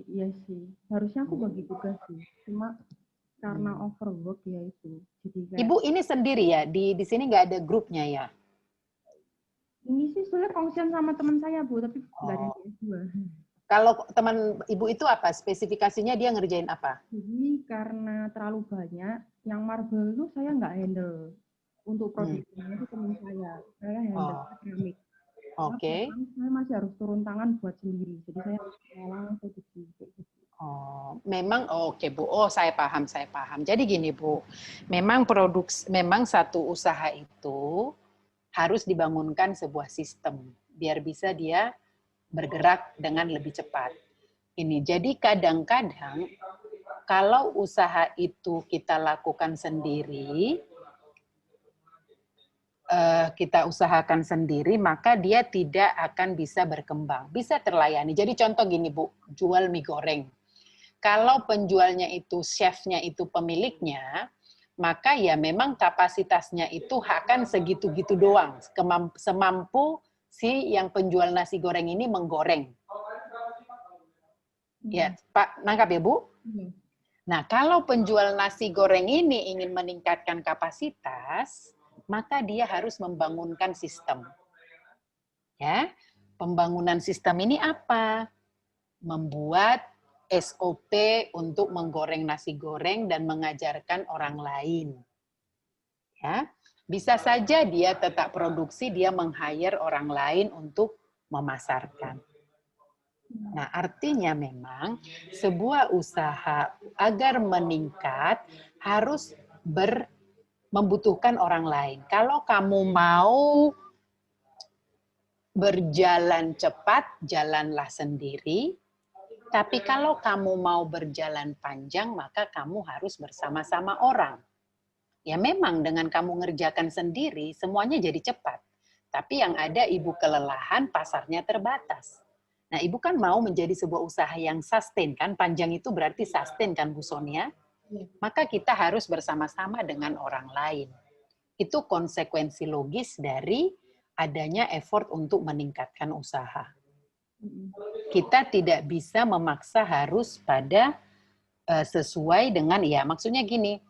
iya sih, harusnya aku bagi tugas sih, cuma karena overwork ya itu. Jadi kayak, Ibu ini sendiri ya, di sini nggak ada grupnya ya? Ini sih sebenarnya kongsian sama teman saya Bu, tapi nggak ada yang S2. Kalau teman Ibu itu apa? Spesifikasinya dia ngerjain apa? Jadi karena terlalu banyak, yang marble itu saya nggak handle. Untuk produksinya itu teman saya handle keramik. Oke. Saya masih harus turun tangan buat sendiri, jadi saya langsung produksi. Memang oke Bu. Saya paham. Jadi gini Bu, memang satu usaha itu harus dibangunkan sebuah sistem. biar bisa dia bergerak dengan lebih cepat. Ini jadi kadang-kadang kalau usaha itu kita lakukan sendiri, kita usahakan sendiri, maka dia tidak akan bisa berkembang, bisa terlayani. Jadi contoh gini Bu, jual mie goreng. Kalau penjualnya itu, chefnya itu pemiliknya, maka ya memang kapasitasnya itu akan segitu-gitu doang, semampu si yang penjual nasi goreng ini menggoreng. Ya, Pak, nangkap ya Bu? Nah, kalau penjual nasi goreng ini ingin meningkatkan kapasitas, maka dia harus membangunkan sistem. Ya, pembangunan sistem ini apa? Membuat SOP untuk menggoreng nasi goreng dan mengajarkan orang lain. Ya, bisa saja dia tetap produksi, dia meng-hire orang lain untuk memasarkan. Nah, artinya memang sebuah usaha agar meningkat harus membutuhkan orang lain. Kalau kamu mau berjalan cepat, jalanlah sendiri. Tapi kalau kamu mau berjalan panjang, maka kamu harus bersama-sama orang. Ya memang dengan kamu ngerjakan sendiri, semuanya jadi cepat. Tapi yang ada ibu kelelahan, pasarnya terbatas. Nah, ibu kan mau menjadi sebuah usaha yang sustain, kan? Panjang itu berarti sustain, kan Bu Sonia? Maka kita harus bersama-sama dengan orang lain. Itu konsekuensi logis dari adanya effort untuk meningkatkan usaha. Kita tidak bisa memaksa harus pada sesuai dengan, ya maksudnya gini,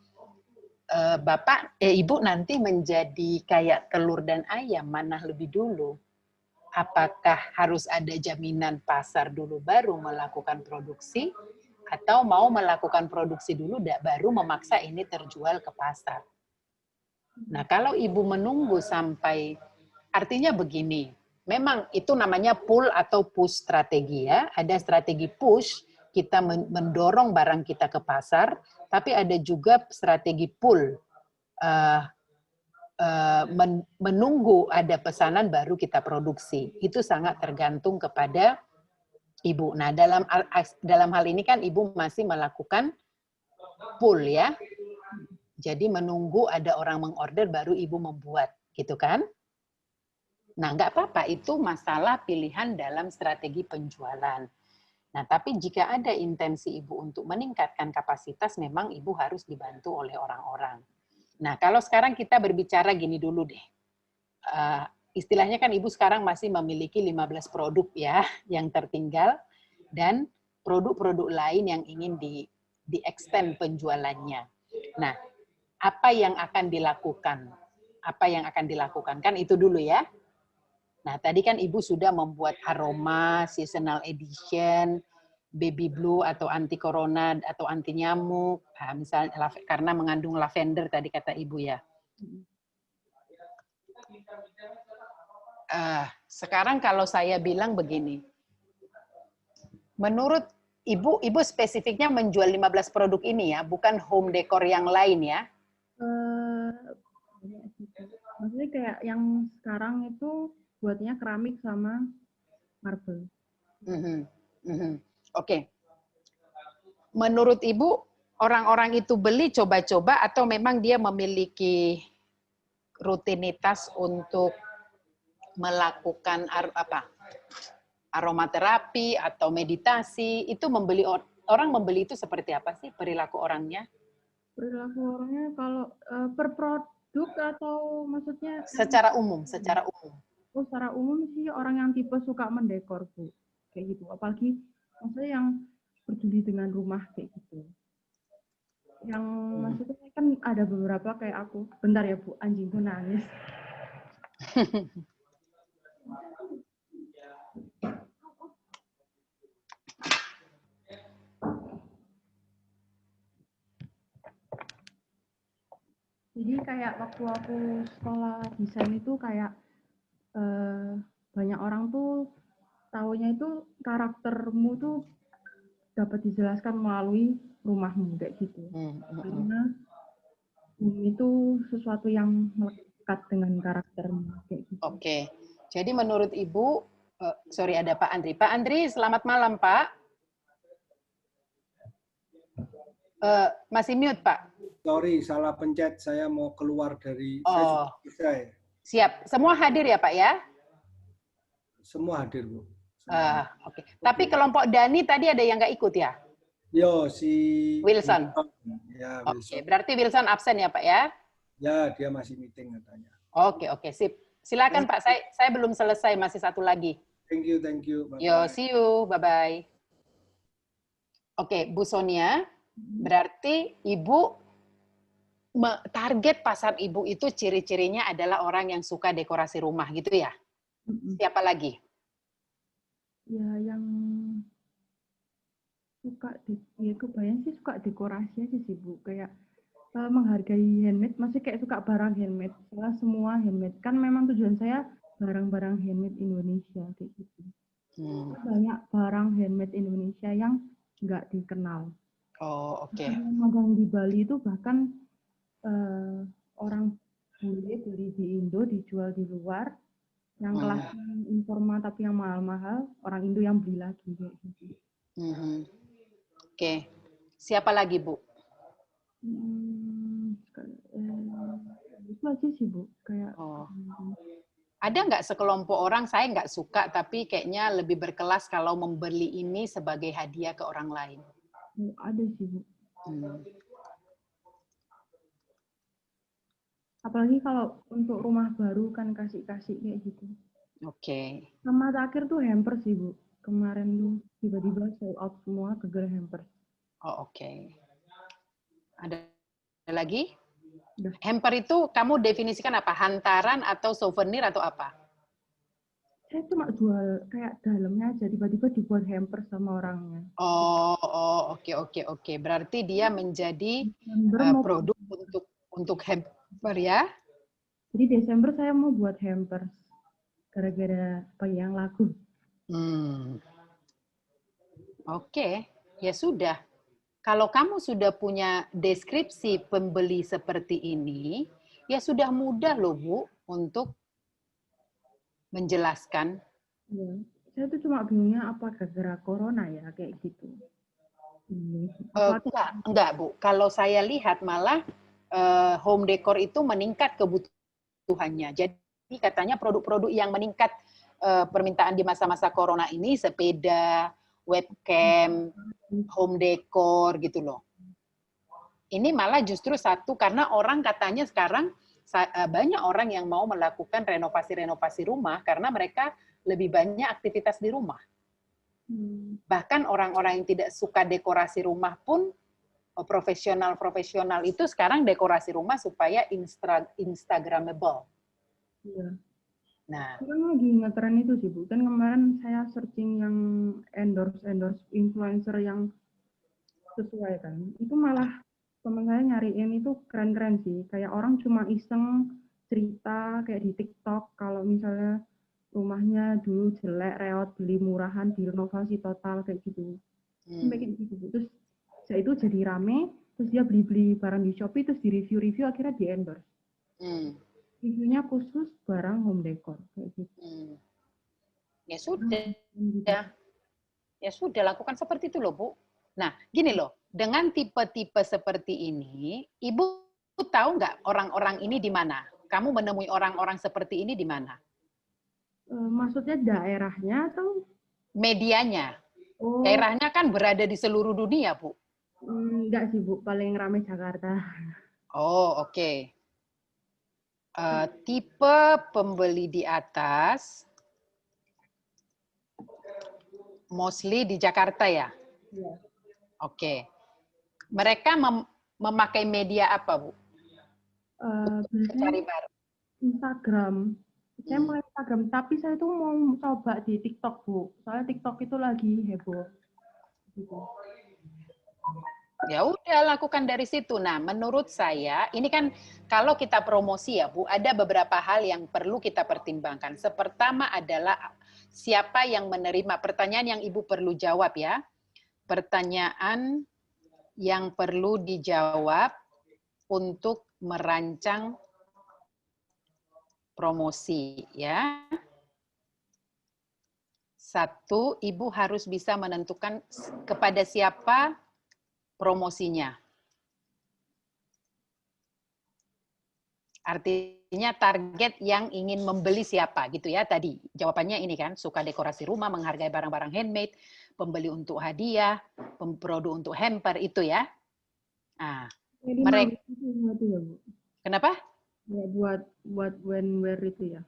Ibu nanti menjadi kayak telur dan ayam, mana lebih dulu? Apakah harus ada jaminan pasar dulu baru melakukan produksi, atau mau melakukan produksi dulu baru memaksa ini terjual ke pasar? Nah, kalau ibu menunggu sampai, artinya begini, memang itu namanya pull atau push strategi ya. Ada strategi push, kita mendorong barang kita ke pasar, tapi ada juga strategi pull, menunggu ada pesanan baru kita produksi. Itu sangat tergantung kepada ibu. Nah, dalam hal ini kan ibu masih melakukan pull ya. Jadi menunggu ada orang mengorder baru ibu membuat, gitu kan? Nah, nggak apa-apa, itu masalah pilihan dalam strategi penjualan. Nah, tapi jika ada intensi ibu untuk meningkatkan kapasitas, memang ibu harus dibantu oleh orang-orang. Nah, kalau sekarang kita berbicara gini dulu deh. Istilahnya kan ibu sekarang masih memiliki 15 produk ya, yang tertinggal, dan produk-produk lain yang ingin di-extend penjualannya. Nah, apa yang akan dilakukan? Apa yang akan dilakukan? Kan itu dulu ya. Nah, tadi kan Ibu sudah membuat aroma, seasonal edition, baby blue atau anti corona atau anti nyamuk, nah, misalnya karena mengandung lavender tadi kata Ibu ya. Sekarang kalau saya bilang begini, menurut Ibu spesifiknya menjual 15 produk ini ya, bukan home decor yang lain ya? Maksudnya kayak yang sekarang itu buatnya keramik sama marble. Oke. Menurut Ibu, orang-orang itu beli coba-coba atau memang dia memiliki rutinitas untuk melakukan aromaterapi atau meditasi? Itu orang membeli itu seperti apa sih perilaku orangnya? Perilaku orangnya kalau per produk atau maksudnya? Secara umum. Oh, secara umum sih orang yang tipe suka mendekor, Bu. Kayak gitu. Apalagi maksudnya yang peduli dengan rumah kayak gitu. Yang maksudnya kan ada beberapa kayak aku. Bentar ya, Bu, anjingku nangis. Jadi kayak waktu aku sekolah desain itu kayak banyak orang tuh taunya itu karaktermu tuh dapat dijelaskan melalui rumahmu kayak gitu. Karena itu sesuatu yang melekat dengan karaktermu kayak gitu. Oke. Jadi menurut Ibu, sorry ada Pak Andri. Pak Andri, selamat malam Pak. Masih mute Pak. Sorry, salah pencet. Saya mau keluar dari. Oh, saya. Siap. Semua hadir ya Pak ya? Semua hadir Bu. Oke. Tapi kelompok Dani tadi ada yang nggak ikut ya? Yo, si Wilson. Ya, Wilson. Oke, berarti Wilson absen ya Pak ya? Ya, dia masih meeting katanya. Oke, sip. Silakan Pak, saya belum selesai, masih satu lagi. Thank you. Bye-bye. Yo, see you, bye-bye. Oke, Bu Sonia, berarti Ibu target pasar Ibu itu ciri-cirinya adalah orang yang suka dekorasi rumah gitu ya? Siapa lagi? Ya, yang suka, ya kebayang sih suka dekorasi aja sih Bu, kayak menghargai handmade, masih kayak suka barang handmade, soalnya semua handmade, kan memang tujuan saya barang-barang handmade Indonesia kayak gitu. Banyak barang handmade Indonesia yang nggak dikenal. Oh, oke. Magang di Bali itu bahkan orang bule beli di Indo dijual di luar, yang kelas informal tapi yang mahal-mahal, orang Indo yang beli lagi kayak gitu. Oke. Siapa lagi Bu? Itu aja sih Bu, kayak ada nggak sekelompok orang, saya nggak suka tapi kayaknya lebih berkelas kalau membeli ini sebagai hadiah ke orang lain? Ada sih Bu. Apalagi kalau untuk rumah baru kan kasih-kasih kayak gitu. Oke. Sama terakhir tuh hamper sih Bu, kemarin tuh tiba-tiba sold out semua ke hamper. Oh, oke. Ada lagi? Hamper itu kamu definisikan apa? Hantaran atau souvenir atau apa? Saya cuma jual kayak dalamnya aja, tiba-tiba dibuat hamper sama orangnya. Oh, oke. Berarti dia menjadi produk untuk hamper ya? Jadi Desember saya mau buat hamper gara-gara yang laku. Oke, ya sudah. Kalau kamu sudah punya deskripsi pembeli seperti ini, ya sudah mudah loh Bu untuk menjelaskan. Ya, saya tuh cuma bingungnya apa gara-gara corona ya kayak gitu. Enggak Bu, kalau saya lihat malah home decor itu meningkat kebutuhannya. Jadi katanya produk-produk yang meningkat permintaan di masa-masa corona ini sepeda, webcam, home decor gitu loh. Ini malah justru satu karena orang katanya sekarang banyak orang yang mau melakukan renovasi-renovasi rumah karena mereka lebih banyak aktivitas di rumah. Bahkan orang-orang yang tidak suka dekorasi rumah pun profesional itu sekarang dekorasi rumah supaya instagramable. Iya. Nah, sekarang lagi ngetren itu sih Bu. Kan kemarin saya searching yang endorse influencer yang sesuai kan. Itu malah teman saya nyariin itu keren-keren sih. Kayak orang cuma iseng cerita kayak di TikTok kalau misalnya rumahnya dulu jelek, reot, beli murahan, direnovasi total kayak gitu. Sampai kayak gitu. Terus itu jadi rame, terus dia beli barang di Shopee, terus di review akhirnya di endorse. Reviewnya khusus barang home decor kayak gitu. Ya sudah lakukan seperti itu loh Bu. Nah gini loh, dengan tipe-tipe seperti ini, Ibu tahu nggak orang-orang ini di mana? Kamu menemui orang-orang seperti ini di mana? Maksudnya daerahnya atau medianya? Daerahnya kan berada di seluruh dunia Bu. Enggak sih Bu, paling ramai Jakarta. Oh oke. Tipe pembeli di atas mostly di Jakarta ya? Iya. Oke. Mereka memakai media apa, Bu? Cari barang. Instagram. Saya mulai Instagram, tapi saya tuh mau coba di TikTok, Bu. Soalnya TikTok itu lagi heboh. Gitu. Ya udah lakukan dari situ. Nah, menurut saya ini kan kalau kita promosi ya Bu, ada beberapa hal yang perlu kita pertimbangkan. Pertama adalah siapa yang menerima. Pertanyaan yang Ibu perlu jawab ya. Pertanyaan yang perlu dijawab untuk merancang promosi ya. Satu, Ibu harus bisa menentukan kepada siapa promosinya. Artinya target yang ingin membeli siapa gitu ya tadi. Jawabannya ini kan, suka dekorasi rumah, menghargai barang-barang handmade, pembeli untuk hadiah, produk untuk hamper itu ya. Nah, Jadi mereka itu ya, Bu. Kenapa? Ya, buat when wear itu ya.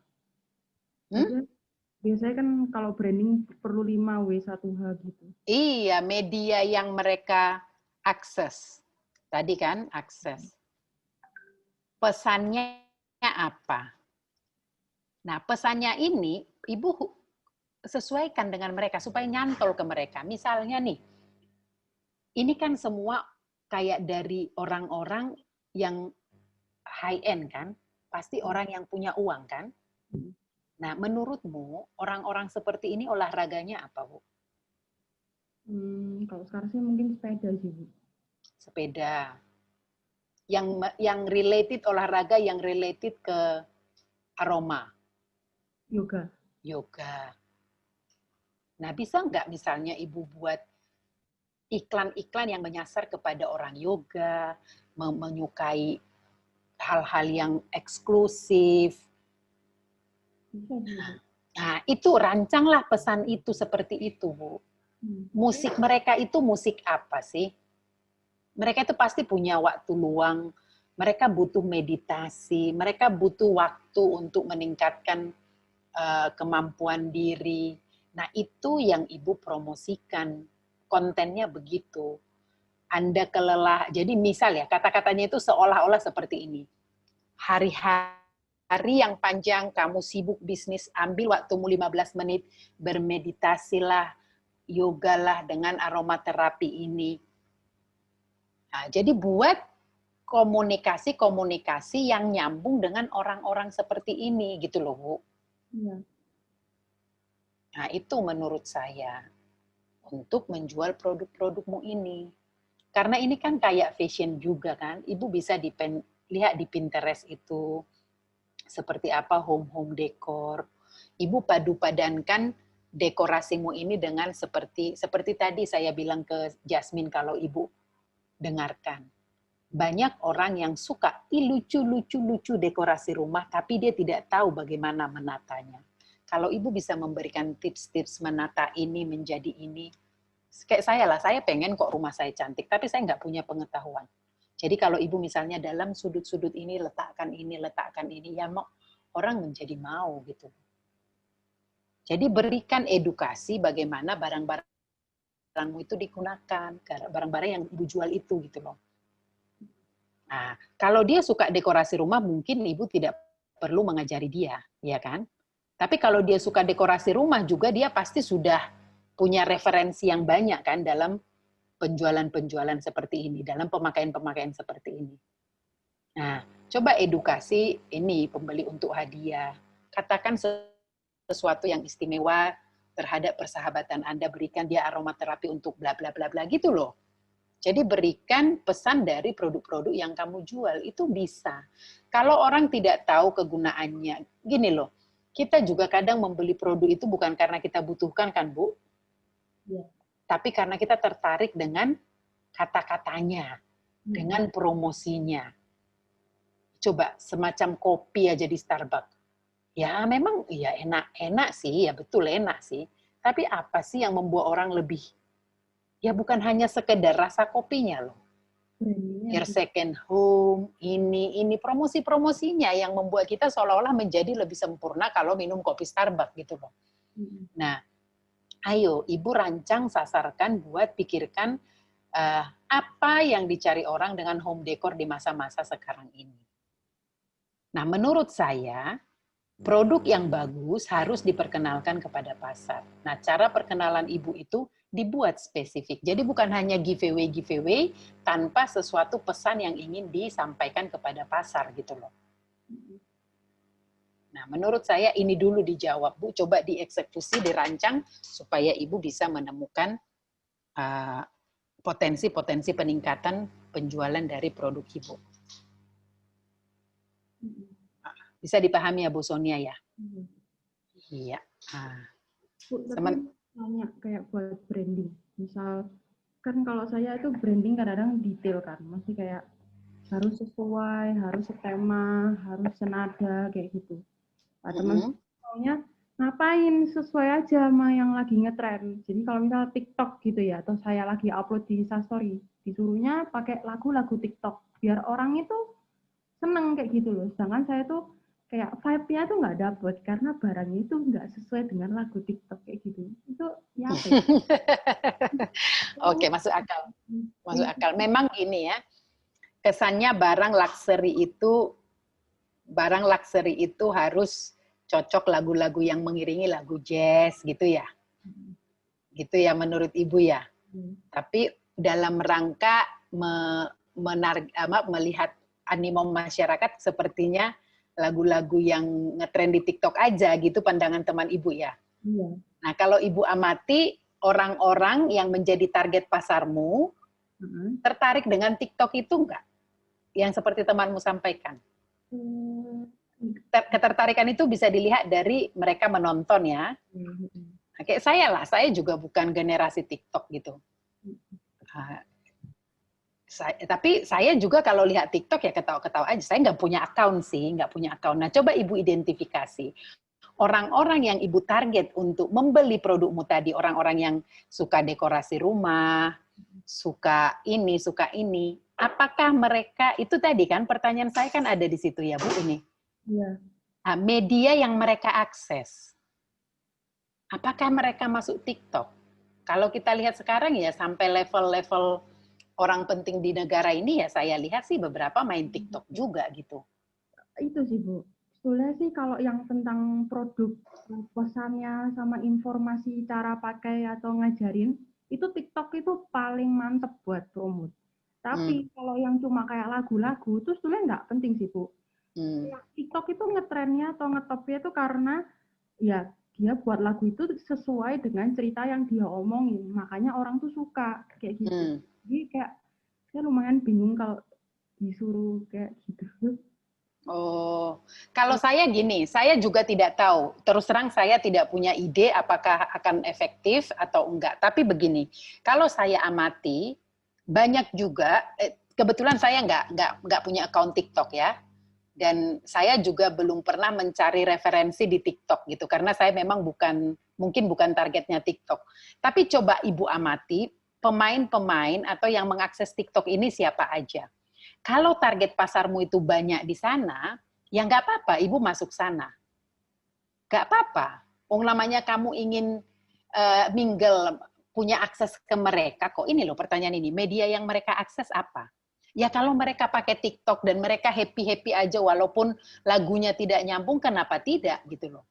Biasanya kan kalau branding perlu 5W1H gitu. Iya, media yang mereka akses. Tadi kan akses. Pesannya apa? Nah, pesannya ini Ibu sesuaikan dengan mereka supaya nyantol ke mereka. Misalnya nih, ini kan semua kayak dari orang-orang yang high end kan, pasti orang yang punya uang kan. Nah, menurutmu orang-orang seperti ini olahraganya apa, Bu? Kalau sekarang sih mungkin sepeda sih, Bu. Sepeda. Yang related olahraga yang related ke aroma. Yoga. Nah, bisa nggak misalnya Ibu buat iklan-iklan yang menyasar kepada orang yoga, menyukai hal-hal yang eksklusif. Nah, itu rancanglah pesan itu seperti itu, Bu. Musik mereka itu musik apa sih? Mereka itu pasti punya waktu luang, mereka butuh meditasi, mereka butuh waktu untuk meningkatkan kemampuan diri. Nah, itu yang Ibu promosikan. Kontennya begitu. Anda kelelahan. Jadi misal ya, kata-katanya itu seolah-olah seperti ini. Hari-hari yang panjang, kamu sibuk bisnis, ambil waktumu 15 menit, bermeditasilah, yogalah dengan aromaterapi ini. Nah, jadi buat komunikasi-komunikasi yang nyambung dengan orang-orang seperti ini, gitu loh, Bu. Iya. Nah, itu menurut saya untuk menjual produk-produkmu ini. Karena ini kan kayak fashion juga kan. Ibu bisa lihat di Pinterest itu seperti apa home decor. Ibu padu-padankan dekorasimu ini dengan seperti tadi saya bilang ke Jasmine kalau Ibu dengarkan. Banyak orang yang suka lucu dekorasi rumah, tapi dia tidak tahu bagaimana menatanya. Kalau Ibu bisa memberikan tips-tips menata ini menjadi ini, kayak saya lah, saya pengen kok rumah saya cantik, tapi saya nggak punya pengetahuan. Jadi kalau Ibu misalnya dalam sudut-sudut ini, letakkan ini, ya mau orang menjadi mau gitu. Jadi berikan edukasi bagaimana barang-barangmu itu digunakan, barang-barang yang Ibu jual itu gitu loh. Nah, kalau dia suka dekorasi rumah, mungkin Ibu tidak perlu mengajari dia, ya kan? Tapi kalau dia suka dekorasi rumah juga, dia pasti sudah punya referensi yang banyak kan dalam penjualan-penjualan seperti ini, dalam pemakaian-pemakaian seperti ini. Nah, coba edukasi ini pembeli untuk hadiah. Katakan sesuatu yang istimewa terhadap persahabatan Anda, berikan dia aromaterapi untuk bla bla bla bla gitu loh. Jadi berikan pesan dari produk-produk yang kamu jual, itu bisa. Kalau orang tidak tahu kegunaannya, gini loh, kita juga kadang membeli produk itu bukan karena kita butuhkan kan, Bu? Ya. Tapi karena kita tertarik dengan kata-katanya, dengan promosinya. Coba semacam kopi aja di Starbucks. Ya memang ya enak sih, ya betul enak sih. Tapi apa sih yang membuat orang lebih, ya bukan hanya sekedar rasa kopinya loh. Your second home, ini promosi-promosinya yang membuat kita seolah-olah menjadi lebih sempurna kalau minum kopi Starbucks gitu loh. Nah, ayo Ibu rancang, sasarkan, buat pikirkan apa yang dicari orang dengan home decor di masa-masa sekarang ini. Nah, menurut saya produk yang bagus harus diperkenalkan kepada pasar. Nah, cara perkenalan Ibu itu dibuat spesifik. Jadi bukan hanya giveaway tanpa sesuatu pesan yang ingin disampaikan kepada pasar gitu loh. Nah, menurut saya ini dulu dijawab, Bu. Coba dieksekusi, dirancang supaya Ibu bisa menemukan potensi-potensi peningkatan penjualan dari produk Ibu. Bisa dipahami ya, Bu Sonia ya? Iya. Tapi banyak kayak buat branding. Misal kan kalau saya itu branding kadang-kadang detail kan, masih kayak harus sesuai, harus setema, harus senada kayak gitu. Nah, teman maunya ngapain sesuai aja sama yang lagi ngetren. Jadi kalau misalnya TikTok gitu ya, atau saya lagi upload di Instastory, disuruhnya pakai lagu-lagu TikTok biar orang itu seneng kayak gitu loh. Sedangkan saya tuh kayak vibe-nya tuh nggak dapet karena barangnya itu nggak sesuai dengan lagu TikTok kayak gitu. Itu ya apa ya? Oke, masuk akal. Masuk akal. Memang gini ya, kesannya barang luxury itu harus cocok lagu-lagu yang mengiringi lagu jazz gitu ya. Gitu ya menurut Ibu ya. Tapi dalam rangka melihat animo masyarakat sepertinya lagu-lagu yang ngetren di TikTok aja gitu pandangan teman Ibu ya. Iya. Nah, kalau Ibu amati orang-orang yang menjadi target pasarmu tertarik dengan TikTok itu enggak? Yang seperti temanmu sampaikan. Ketertarikan itu bisa dilihat dari mereka menonton ya. Kayak saya lah, saya juga bukan generasi TikTok gitu. Tapi saya juga kalau lihat TikTok ya ketawa-ketawa aja. Saya nggak punya account sih, nggak punya account. Nah, coba Ibu identifikasi. Orang-orang yang Ibu target untuk membeli produkmu tadi, orang-orang yang suka dekorasi rumah, suka ini, apakah mereka, itu tadi kan pertanyaan saya kan ada di situ ya Bu ini. Iya. Nah, media yang mereka akses, apakah mereka masuk TikTok? Kalau kita lihat sekarang ya sampai level-level orang penting di negara ini ya saya lihat sih beberapa main TikTok juga gitu. Itu sih Bu. Sebetulnya sih kalau yang tentang produk pesannya sama informasi cara pakai atau ngajarin, itu TikTok itu paling mantep buat promote. Tapi kalau yang cuma kayak lagu-lagu itu sebenarnya nggak penting sih Bu. TikTok itu ngetrennya atau ngetopnya itu karena ya dia buat lagu itu sesuai dengan cerita yang dia omongin, makanya orang tuh suka kayak gitu. Jadi kayak saya lumayan bingung kalau disuruh kayak gitu. Oh, kalau saya gini, saya juga tidak tahu. Terus terang saya tidak punya ide apakah akan efektif atau enggak. Tapi begini, kalau saya amati, banyak juga, kebetulan saya nggak punya account TikTok ya, dan saya juga belum pernah mencari referensi di TikTok gitu, karena saya memang mungkin bukan targetnya TikTok. Tapi coba Ibu amati, pemain-pemain atau yang mengakses TikTok ini siapa aja. Kalau target pasarmu itu banyak di sana, ya nggak apa-apa, Ibu masuk sana. Nggak apa-apa. Namanya kamu ingin mingle, punya akses ke mereka, kok ini loh pertanyaan ini, media yang mereka akses apa? Ya kalau mereka pakai TikTok dan mereka happy-happy aja walaupun lagunya tidak nyambung, kenapa tidak gitu loh.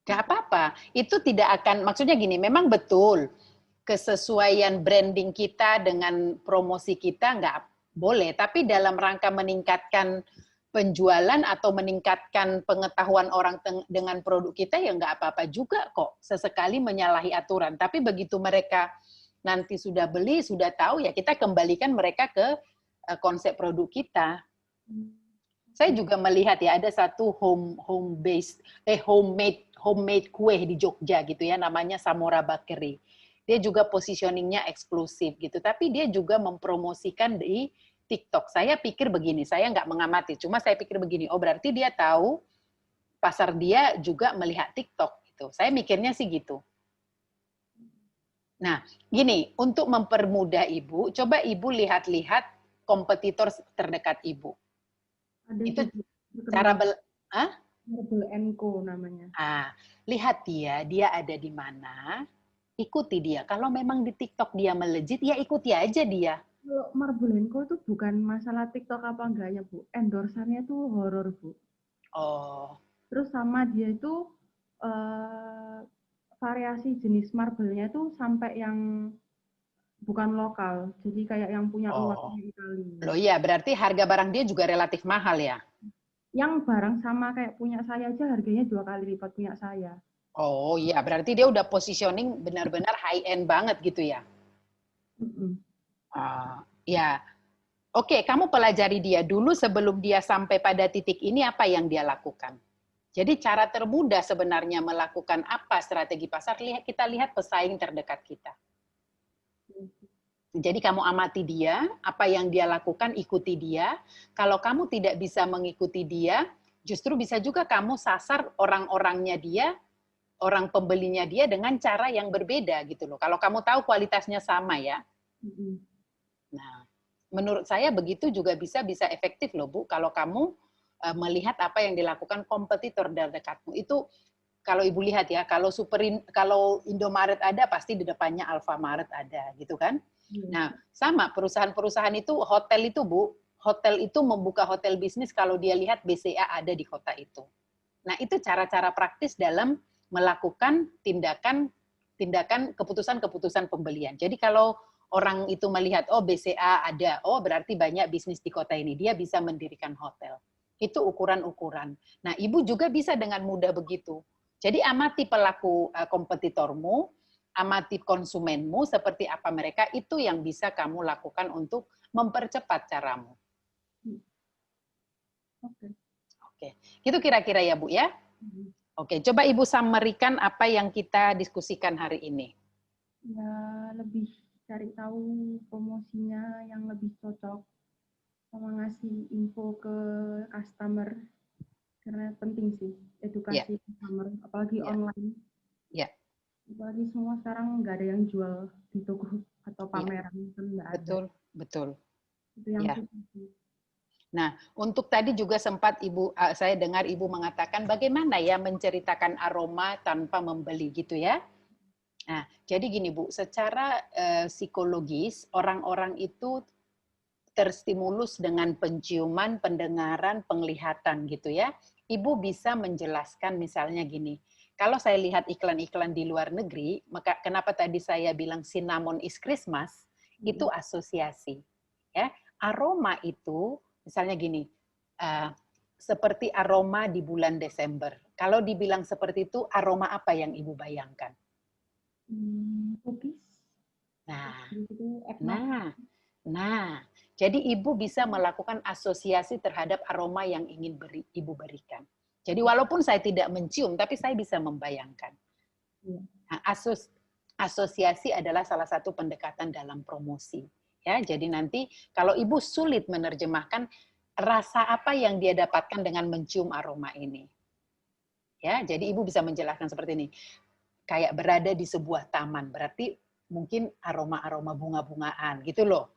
Nggak apa-apa. Itu tidak akan, maksudnya gini, memang betul, kesesuaian branding kita dengan promosi kita nggak boleh, tapi dalam rangka meningkatkan penjualan atau meningkatkan pengetahuan orang dengan produk kita ya nggak apa-apa juga kok sesekali menyalahi aturan. Tapi begitu mereka nanti sudah beli, sudah tahu ya kita kembalikan mereka ke konsep produk kita. Saya juga melihat ya ada satu homemade kue di Jogja gitu ya, namanya Samora Bakery. Dia juga positioningnya eksklusif gitu, tapi dia juga mempromosikan di TikTok. Saya pikir begini, saya nggak mengamati, cuma saya pikir begini, oh berarti dia tahu pasar dia juga melihat TikTok gitu. Saya mikirnya sih gitu. Nah, gini, untuk mempermudah Ibu, coba Ibu lihat-lihat kompetitor terdekat Ibu. Ada itu cara Marble & Co namanya. Lihat dia ada di mana, ikuti dia. Kalau memang di TikTok dia melejit, ya ikuti aja dia. Kalau Marble & Co itu bukan masalah TikTok apa enggaknya, Bu. Endorsannya tuh horor, Bu. Oh. Terus sama dia itu variasi jenis marble-nya itu sampai yang bukan lokal. Jadi kayak yang punya luasnya Italia. Loh iya, berarti harga barang dia juga relatif mahal ya? Yang barang sama kayak punya saya aja harganya 2 kali lipat punya saya. Oh iya, berarti dia udah positioning benar-benar high end banget gitu ya? Ya, oke, kamu pelajari dia dulu sebelum dia sampai pada titik ini apa yang dia lakukan? Jadi cara termudah sebenarnya melakukan apa strategi pasar, kita lihat pesaing terdekat kita. Jadi kamu amati dia, apa yang dia lakukan, ikuti dia. Kalau kamu tidak bisa mengikuti dia, justru bisa juga kamu sasar orang-orangnya dia, orang pembelinya dia dengan cara yang berbeda gitu loh. Kalau kamu tahu kualitasnya sama ya. Nah, menurut saya begitu juga bisa efektif loh Bu. Kalau kamu melihat apa yang dilakukan kompetitor terdekatmu. Itu kalau Ibu lihat ya, kalau Indomaret ada pasti di depannya Alfamaret ada gitu kan. Nah, sama perusahaan-perusahaan itu, hotel itu Bu, hotel itu membuka hotel bisnis kalau dia lihat BCA ada di kota itu. Nah, itu cara-cara praktis dalam melakukan tindakan keputusan-keputusan pembelian. Jadi kalau orang itu melihat, oh BCA ada, oh berarti banyak bisnis di kota ini, dia bisa mendirikan hotel. Itu ukuran-ukuran. Nah, Ibu juga bisa dengan mudah begitu. Jadi amati pelaku kompetitormu, amati konsumenmu seperti apa mereka, itu yang bisa kamu lakukan untuk mempercepat caramu. Oke. Itu kira-kira ya Bu ya. Oke, coba Ibu summary-kan apa yang kita diskusikan hari ini. Ya, lebih cari tahu promosinya yang lebih cocok, sama ngasih info ke customer, karena penting sih edukasi customer, apalagi online. Ya. Apalagi semua sekarang nggak ada yang jual di toko atau pameran, kan nggak ada. Betul. Itu yang Nah, untuk tadi juga sempat saya dengar Ibu mengatakan bagaimana ya menceritakan aroma tanpa membeli gitu ya. Nah, jadi gini Bu, secara psikologis orang-orang itu terstimulus dengan penciuman, pendengaran, penglihatan gitu ya. Ibu bisa menjelaskan misalnya gini, kalau saya lihat iklan-iklan di luar negeri, maka kenapa tadi saya bilang cinnamon is Christmas, itu asosiasi. Ya, aroma itu misalnya gini, seperti aroma di bulan Desember. Kalau dibilang seperti itu, aroma apa yang Ibu bayangkan? Cookies. Nah, jadi Ibu bisa melakukan asosiasi terhadap aroma yang ingin Ibu berikan. Jadi walaupun saya tidak mencium, tapi saya bisa membayangkan. Nah, asosiasi adalah salah satu pendekatan dalam promosi. Ya, jadi nanti kalau Ibu sulit menerjemahkan rasa apa yang dia dapatkan dengan mencium aroma ini. Ya, jadi Ibu bisa menjelaskan seperti ini. Kayak berada di sebuah taman, berarti mungkin aroma-aroma bunga-bungaan gitu loh.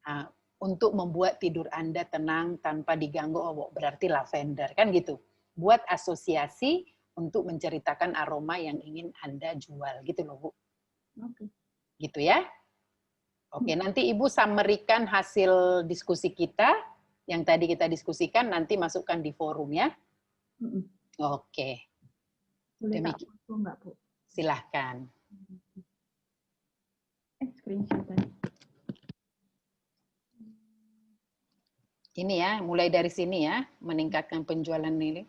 Nah, untuk membuat tidur Anda tenang tanpa diganggu, oh, berarti lavender kan gitu. Buat asosiasi untuk menceritakan aroma yang ingin Anda jual gitu loh Bu. Gitu ya. Oke, nanti Ibu summary-kan hasil diskusi kita yang tadi kita diskusikan, nanti masukkan di forum ya. Oke. Demikian. Bu? Silahkan. Screenshot tadi. Ini ya, mulai dari sini ya, meningkatkan penjualan ini.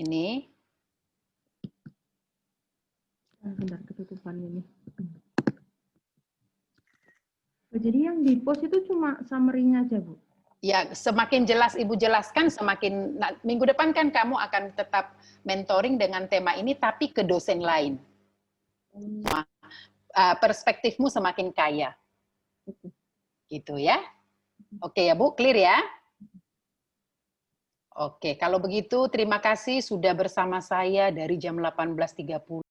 Ini. Bentar, ketutupan ini. Jadi yang di post itu cuma summary-nya aja, Bu? Ya, semakin jelas Ibu jelaskan, semakin minggu depan kan kamu akan tetap mentoring dengan tema ini, tapi ke dosen lain. Perspektifmu semakin kaya. Gitu ya. Oke ya Bu, clear ya? Oke, kalau begitu terima kasih sudah bersama saya dari jam 18.30.